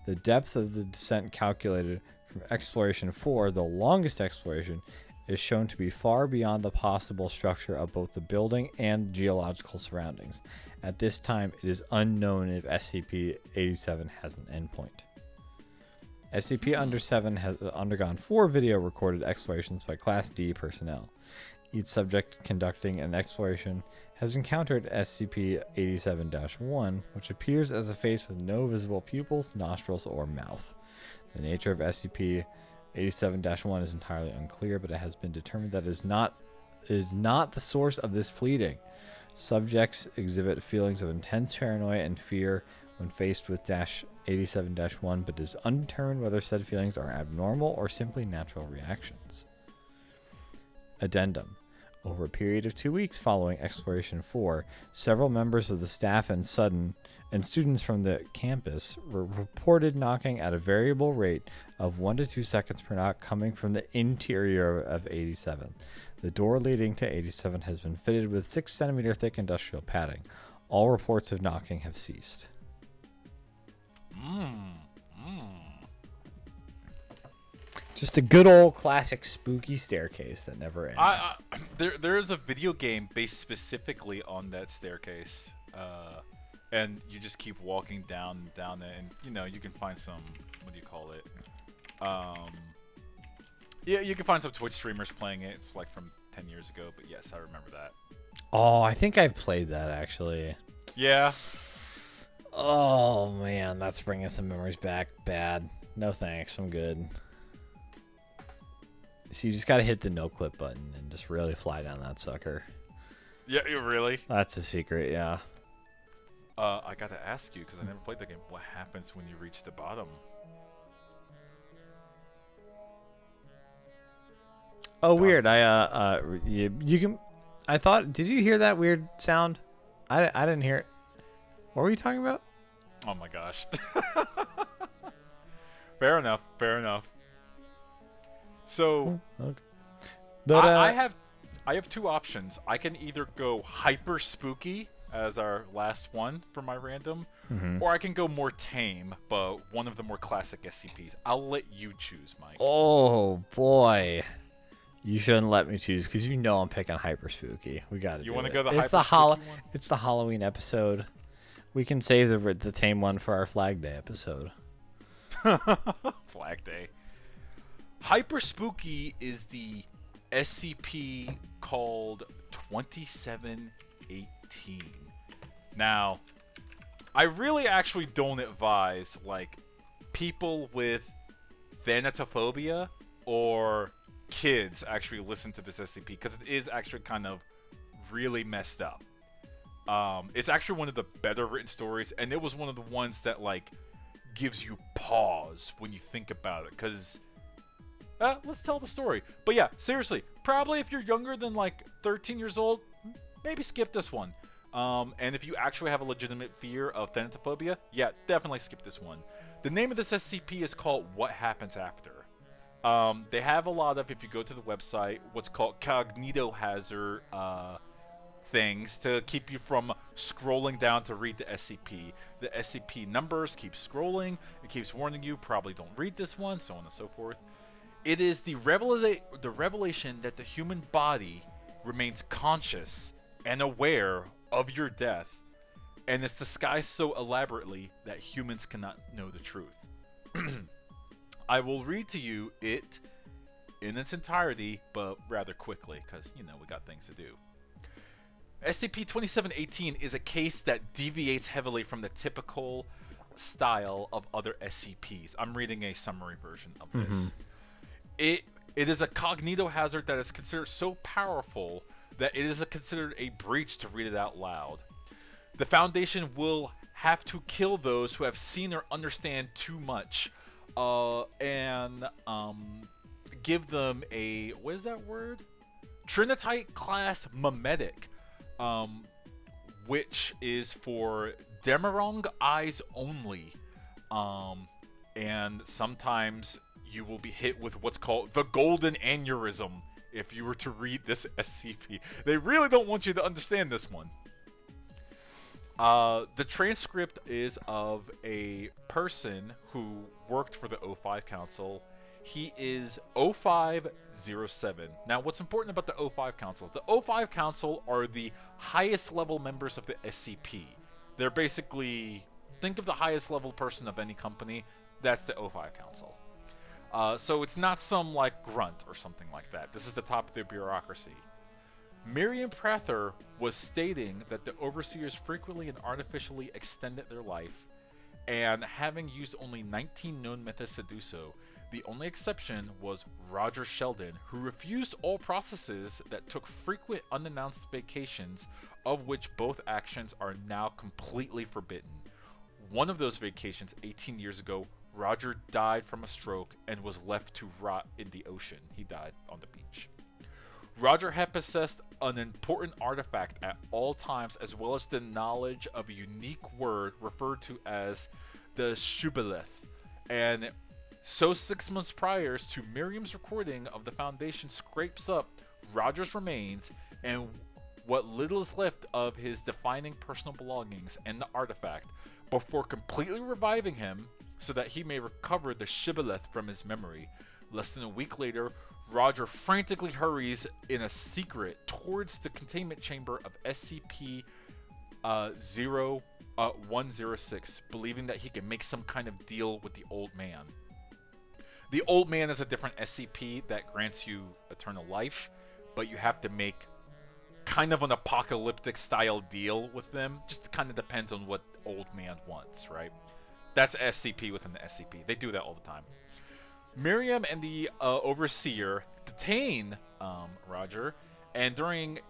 The depth of the descent calculated from Exploration 4, the longest exploration, is shown to be far beyond the possible structure of both the building and geological surroundings. At this time, it is unknown if SCP-87 has an endpoint. SCP-7 has undergone 4 video recorded explorations by Class D personnel. Each subject conducting an exploration has encountered SCP-87-1, which appears as a face with no visible pupils, nostrils, or mouth. The nature of SCP-87-1 is entirely unclear, but it has been determined that it is not the source of this pleading. Subjects exhibit feelings of intense paranoia and fear when faced with 87-1, but it is undetermined whether said feelings are abnormal or simply natural reactions. Addendum. Over a period of 2 weeks following Exploration 4, several members of the staff and students from the campus were reported knocking at a variable rate of 1 to 2 seconds per knock coming from the interior of 87. The door leading to 87 has been fitted with 6 centimeter thick industrial padding. All reports of knocking have ceased. Just a good old classic spooky staircase that never ends. There is a video game based specifically on that staircase, and you just keep walking down it, and you can find some, what do you call it? Yeah, you can find some Twitch streamers playing it. It's like from 10 years ago, but yes, I remember that. Oh, I think I've played that actually. Yeah. Oh man, that's bringing some memories back. Bad. No thanks. I'm good. So you just gotta hit the no clip button and just really fly down that sucker. Yeah, you really? That's a secret, yeah. I gotta ask you, because I never played the game, what happens when you reach the bottom? Oh, weird. You can. I thought. Did you hear that weird sound? I didn't hear it. What were you talking about? Oh my gosh. Fair enough. Fair enough. So, okay. But I have two options. I can either go hyper spooky as our last one for my random, or I can go more tame, but one of the more classic SCPs. I'll let you choose, Mike. Oh boy, you shouldn't let me choose because I'm picking hyper spooky. We got to. You want to go the hyper spooky one? It's the Halloween episode. We can save the tame one for our Flag Day episode. Flag Day. Hyper Spooky is the SCP called 2718. Now, I really actually don't advise people with thanatophobia or kids actually listen to this SCP because it is actually kind of really messed up. It's actually one of the better written stories, and it was one of the ones that gives you pause when you think about it because let's tell the story. But yeah, seriously, probably if you're younger than 13 years old, maybe skip this one. And if you actually have a legitimate fear of thanatophobia, yeah, definitely skip this one. The name of this SCP is called What Happens After. They have a lot of, if you go to the website, what's called cognitohazard things to keep you from scrolling down to read the SCP. The SCP numbers keep scrolling. It keeps warning you, probably don't read this one, so on and so forth. It is the revelation that the human body remains conscious and aware of your death, and it's disguised so elaborately that humans cannot know the truth. I will read to you it in its entirety, but rather quickly, because, we got things to do. SCP-2718 is a case that deviates heavily from the typical style of other SCPs. I'm reading a summary version of this. It is a cognitohazard that is considered so powerful that it is considered a breach to read it out loud. The Foundation will have to kill those who have seen or understand too much, and give them a, what is that word? Trinitite class memetic, which is for Demerong eyes only, and sometimes you will be hit with what's called the Golden Aneurysm if you were to read this SCP. They really don't want you to understand this one. The transcript is of a person who worked for the O5 Council. He is O507. Now, what's important about the O5 Council? The O5 Council are the highest level members of the SCP. They're basically, think of the highest level person of any company. That's the O5 Council. So it's not some grunt or something like that. This is the top of the bureaucracy. Miriam Prather was stating that the overseers frequently and artificially extended their life, and having used only 19 known methods to do so, the only exception was Roger Sheldon, who refused all processes that took frequent unannounced vacations, of which both actions are now completely forbidden. One of those vacations, 18 years ago, Roger died from a stroke and was left to rot in the ocean. He died on the beach. Roger had possessed an important artifact at all times, as well as the knowledge of a unique word referred to as the shibboleth. And so 6 months prior to Miriam's recording of the Foundation scrapes up Roger's remains and what little is left of his defining personal belongings and the artifact, before completely reviving him so that he may recover the shibboleth from his memory. Less than a week later, Roger frantically hurries in a secret towards the containment chamber of SCP-106, believing that he can make some kind of deal with the Old Man. The Old Man is a different SCP that grants you eternal life, but you have to make kind of an apocalyptic style deal with them. Just kind of depends on what Old Man wants, right? That's SCP within the SCP. They do that all the time. Miriam and the Overseer detain Roger, and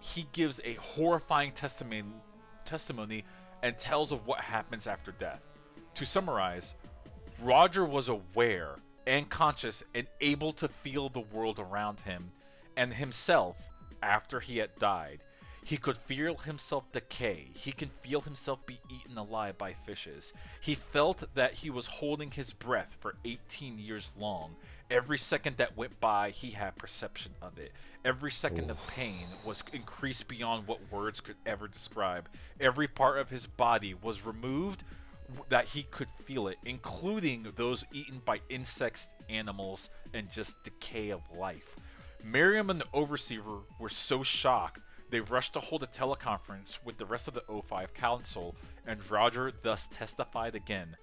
he gives a horrifying testimony and tells of what happens after death. To summarize, Roger was aware and conscious and able to feel the world around him and himself after he had died. He could feel himself decay. He can feel himself be eaten alive by fishes. He felt that he was holding his breath for 18 years long. Every second that went by, he had perception of it. Every second of pain was increased beyond what words could ever describe. Every part of his body was removed that he could feel it, including those eaten by insects, animals, and just decay of life. Miriam and the Overseer were so shocked, they rushed to hold a teleconference with the rest of the O5 Council, and Roger thus testified again.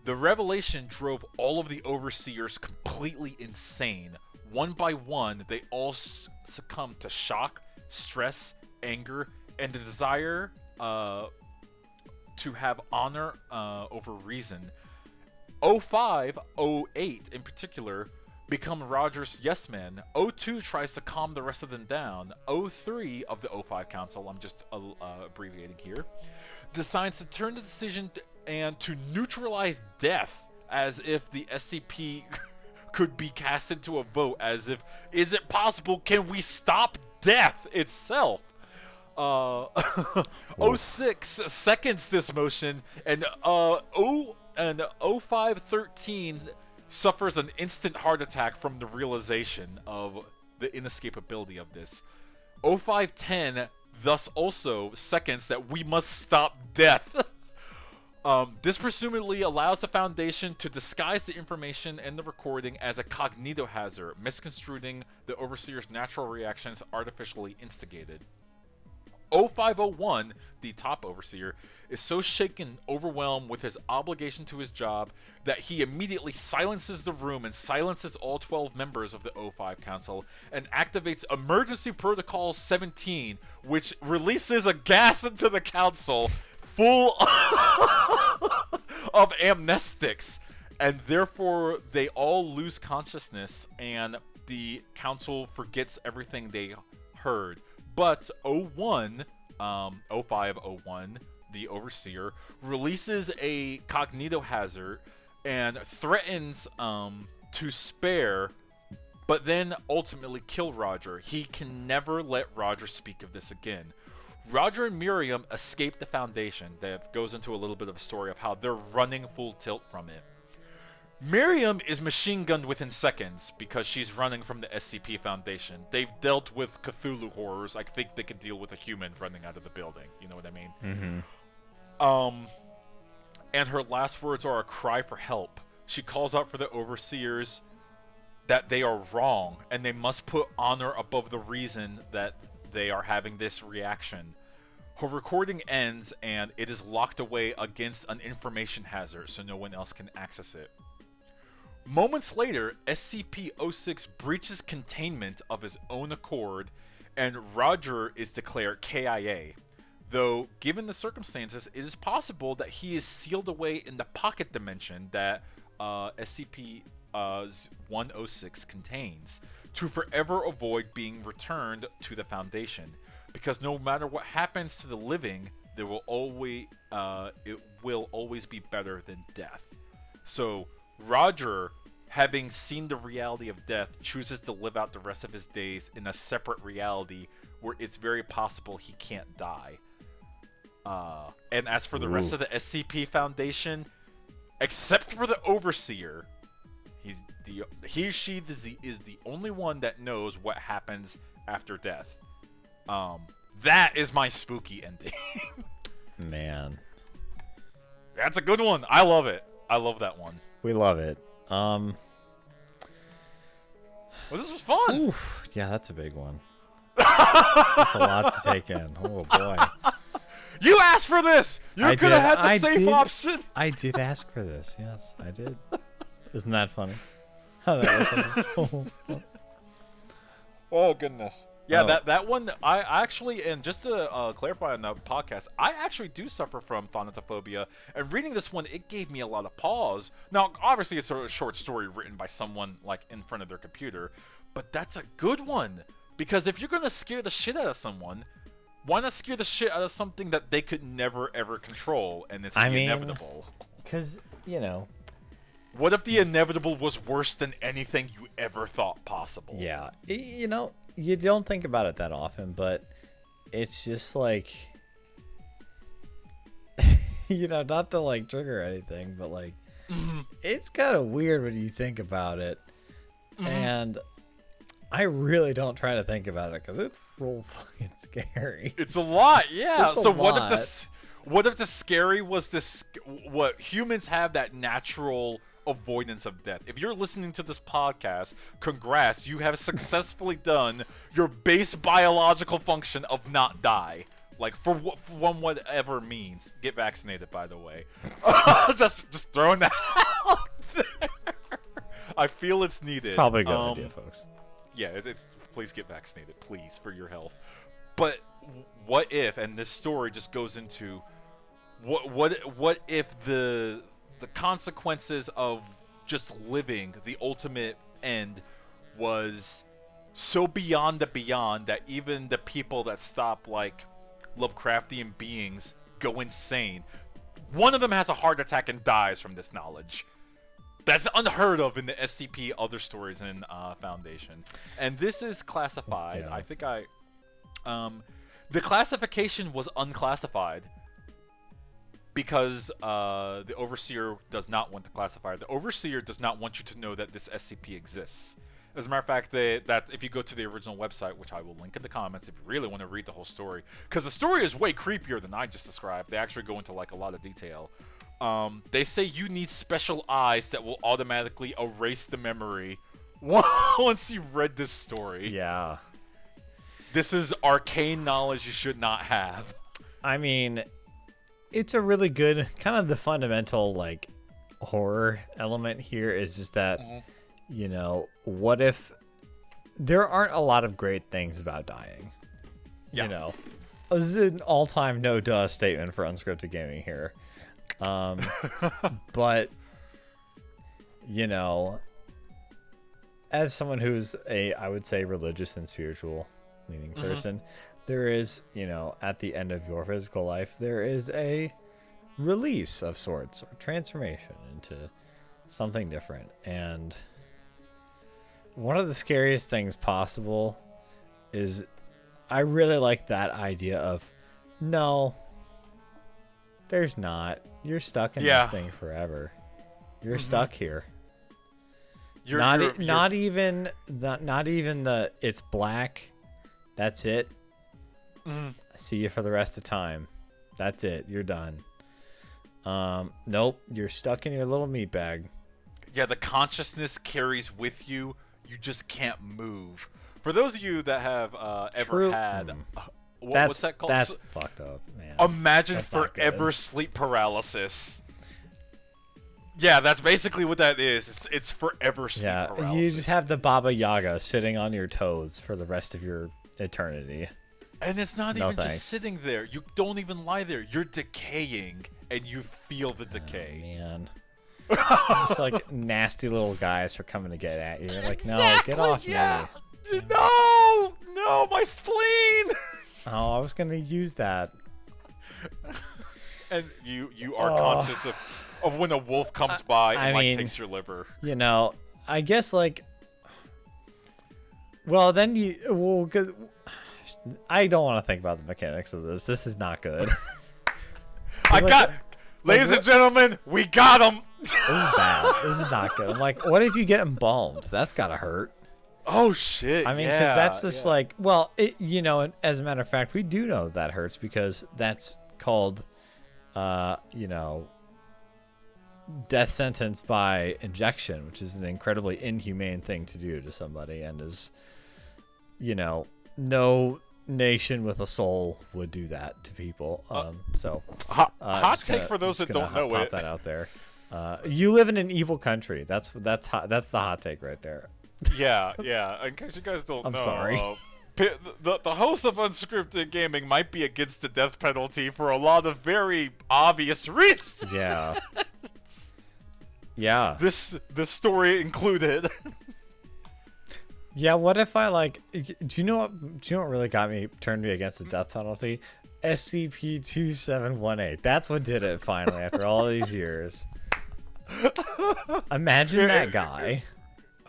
The revelation drove all of the Overseers completely insane. One by one, they all succumbed to shock, stress, anger, and the desire to have honor over reason. O5, O8 in particular, become Roger's yes man. O2 tries to calm the rest of them down. O3 of the O5 Council, I'm just abbreviating here, decides to turn the decision and to neutralize death, as if the SCP could be cast into a vote, as if, is it possible, can we stop death itself? 06 seconds this motion, and O513 suffers an instant heart attack from the realization of the inescapability of this. O510 thus also seconds that we must stop death. This presumably allows the Foundation to disguise the information and the recording as a cognitohazard, misconstruing the Overseer's natural reactions artificially instigated. O501, the top Overseer, is so shaken, overwhelmed with his obligation to his job, that he immediately silences the room and silences all 12 members of the O5 Council and activates Emergency Protocol 17, which releases a gas into the Council full of amnestics, and therefore they all lose consciousness and the Council forgets everything they heard. But O501, the Overseer, releases a cognitohazard and threatens to spare, but then ultimately kill Roger. He can never let Roger speak of this again. Roger and Miriam escape the Foundation. That goes into a little bit of a story of how they're running full tilt from it. Miriam is machine gunned within seconds because she's running from the SCP Foundation. They've dealt with Cthulhu horrors. I think they could deal with a human running out of the building. You know what I mean? Mm-hmm. And her last words are a cry for help. She calls out for the Overseers that they are wrong and they must put honor above the reason that they are having this reaction. Her recording ends and it is locked away against an information hazard so no one else can access it. Moments later, SCP-06 breaches containment of his own accord, and Roger is declared KIA. Though, given the circumstances, it is possible that he is sealed away in the pocket dimension that SCP-106 contains, to forever avoid being returned to the Foundation. Because no matter what happens to the living, it will always be better than death. So, Roger having seen the reality of death, chooses to live out the rest of his days in a separate reality where it's very possible he can't die. And as for the rest of the SCP Foundation, except for the Overseer, she is the only one that knows what happens after death. That is my spooky ending. Man, that's a good one. I love it. I love that one. We love it. Well, this was fun. Oof, yeah, that's a big one. That's a lot to take in. Oh boy. You asked for this. You could have had the safe option. I did ask for this. Yes, I did. Isn't that funny? Oh goodness. Yeah, that one. I actually, and just to clarify on the podcast, I actually do suffer from thanatophobia. And reading this one, it gave me a lot of pause. Now, obviously, it's a short story written by someone like in front of their computer, but that's a good one because if you're gonna scare the shit out of someone, why not scare the shit out of something that they could never ever control, and it's inevitable? Because what if the inevitable was worse than anything you ever thought possible? Yeah, you don't think about it that often, but it's just like, not to like trigger anything, but like, it's kind of weird when you think about it. And I really don't try to think about it because it's real fucking scary. It's a lot, yeah. It's a so lot. what if the scary was this? What humans have that natural avoidance of death. If you're listening to this podcast, congrats, you have successfully done your base biological function of not die. Like from whatever means. Get vaccinated, by the way. just throwing that out there. I feel it's needed. Probably a good idea, folks. Yeah, it's please get vaccinated, please, for your health. But what if, and this story just goes into what if the consequences of just living, the ultimate end, was so beyond the beyond that even the people that stop like Lovecraftian beings go insane. One of them has a heart attack and dies from this knowledge. That's unheard of in the SCP other stories in Foundation. And this is classified. Yeah. I think the classification was unclassified because the Overseer does not want to classify. The Overseer does not want you to know that this SCP exists. As a matter of fact, that if you go to the original website, which I will link in the comments if you really want to read the whole story, because the story is way creepier than I just described. They actually go into like a lot of detail. They say you need special eyes that will automatically erase the memory once you read this story. Yeah. This is arcane knowledge you should not have. I mean, it's a really good kind of the fundamental like horror element here is just that, what if there aren't a lot of great things about dying? Yeah. This is an all-time no duh statement for unscripted gaming here. But as someone who's I would say religious and spiritual leaning person, there is, at the end of your physical life, there is a release of sorts or transformation into something different. And one of the scariest things possible is I really like that idea of no, there's not. You're stuck in this thing forever. You're stuck here. Not even the it's black. That's it. I see you for the rest of time. That's it. You're done. Nope. You're stuck in your little meat bag. Yeah, the consciousness carries with you. You just can't move. For those of you that have ever had... what's that called? That's fucked up, man. Imagine that's forever sleep paralysis. Yeah, that's basically what that is. It's forever sleep paralysis. You just have the Baba Yaga sitting on your toes for the rest of your eternity. And it's not even just sitting there. You don't even lie there. You're decaying, and you feel the decay. Oh, man. Just like nasty little guys are coming to get at you. You're like, no, get off me. No, my spleen. Oh, I was gonna use that. And you are conscious of when a wolf comes by and takes your liver. I guess like. Well, then because I don't want to think about the mechanics of this. This is not good. Ladies and gentlemen, we got him. This is bad. This is not good. I'm like, what if you get embalmed? That's gotta hurt. Oh shit! I mean, because that's just like, well, and as a matter of fact, we do know that hurts because that's called, death sentence by injection, which is an incredibly inhumane thing to do to somebody, and is, no nation with a soul would do that to people. Hot take for those that don't know it. That out there. You live in an evil country. That's the hot take right there. Yeah. In case you guys don't know, I'm sorry. The host of Unscripted Gaming might be against the death penalty for a lot of very obvious reasons. Yeah. Yeah. This story included. Yeah. What if I do you know what really turned me against the death penalty? SCP-2718. That's what did it finally after all these years. Imagine that guy.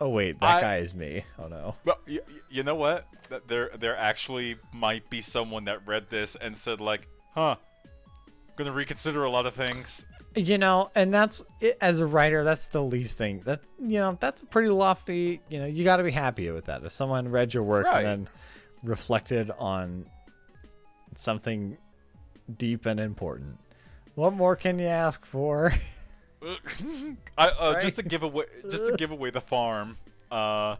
Oh wait, that guy is me. Oh no. But you know what? There actually might be someone that read this and said like, "Huh, I'm gonna reconsider a lot of things." And that's it, as a writer, that's the least thing. That's a pretty lofty. You got to be happy with that. If someone read your work and then reflected on something deep and important, what more can you ask for? Just to give away the farm, the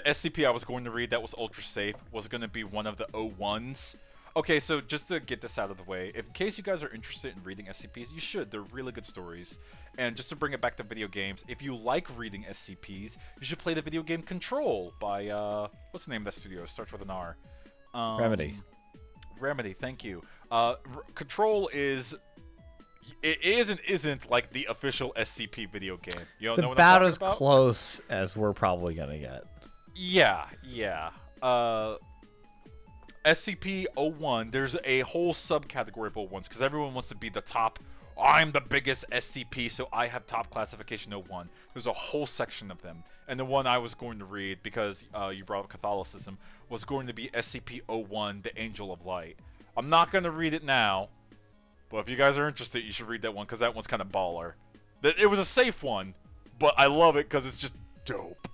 SCP I was going to read that was ultra safe was going to be one of the O1s. Okay, so just to get this out of the way, in case you guys are interested in reading SCPs, you should. They're really good stories. And just to bring it back to video games, if you like reading SCPs, you should play the video game Control by what's the name of that studio? It starts with an R. Remedy. Remedy, thank you. Control is. It is and isn't like the official SCP video game. You don't know what I'm talking about? It's about as close as we're probably gonna get. Yeah. SCP-01, there's a whole subcategory of O1s because everyone wants to be the top. I'm the biggest SCP, so I have top classification 01. There's a whole section of them. And the one I was going to read, because you brought up Catholicism, was going to be SCP-01, the Angel of Light. I'm not going to read it now. But if you guys are interested, you should read that one, because that one's kind of baller. It was a safe one, but I love it because it's just dope.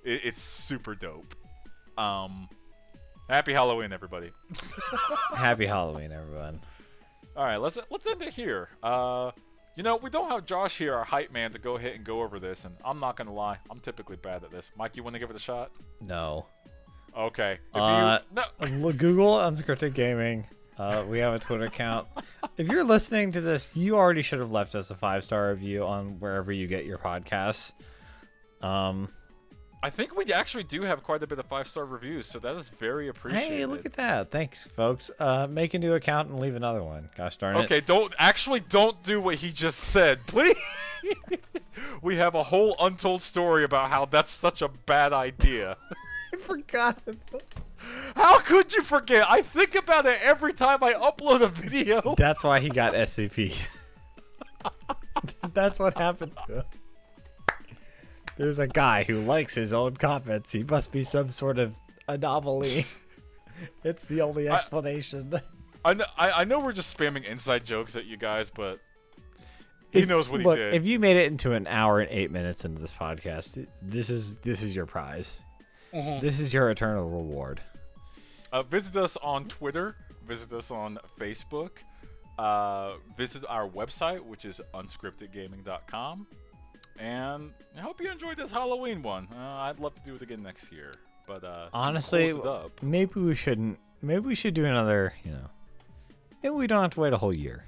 It's super dope. Happy Halloween, everybody. Happy Halloween, everyone. All right, let's end it here. We don't have Josh here, our hype man, to go ahead and go over this, and I'm not going to lie. I'm typically bad at this. Mike, you want to give it a shot? No. Okay. Google Unscripted Gaming. We have a Twitter account. If you're listening to this, you already should have left us a 5-star review on wherever you get your podcasts. I think we actually do have quite a bit of 5-star reviews, so that is very appreciated. Hey, look at that. Thanks, folks. Make a new account and leave another one. Gosh darn it. Okay, don't do what he just said, please. We have a whole untold story about how that's such a bad idea. I forgot. How could you forget? I think about it every time I upload a video. That's why he got SCP. That's what happened to him. There's a guy who likes his own comments. He must be some sort of anomaly. It's the only explanation. I know we're just spamming inside jokes at you guys, but he knows what he did. If you made it into an hour and 8 minutes into this podcast, this is your prize. Mm-hmm. This is your eternal reward. Visit us on Twitter. Visit us on Facebook. Visit our website, which is unscriptedgaming.com. And I hope you enjoyed this Halloween one. I'd love to do it again next year. But honestly, maybe we shouldn't. Maybe we should do another. Maybe we don't have to wait a whole year.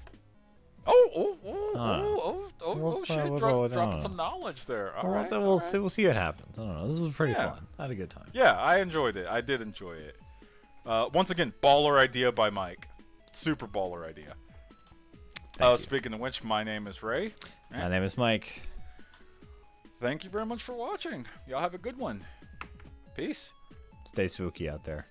Dropping some knowledge there. All right. We'll see what happens. I don't know. This was pretty fun. I had a good time. Yeah, I enjoyed it. I did enjoy it. Once again, baller idea by Mike. Super baller idea. Speaking of which, my name is Ray. My name is Mike. Thank you very much for watching. Y'all have a good one. Peace. Stay spooky out there.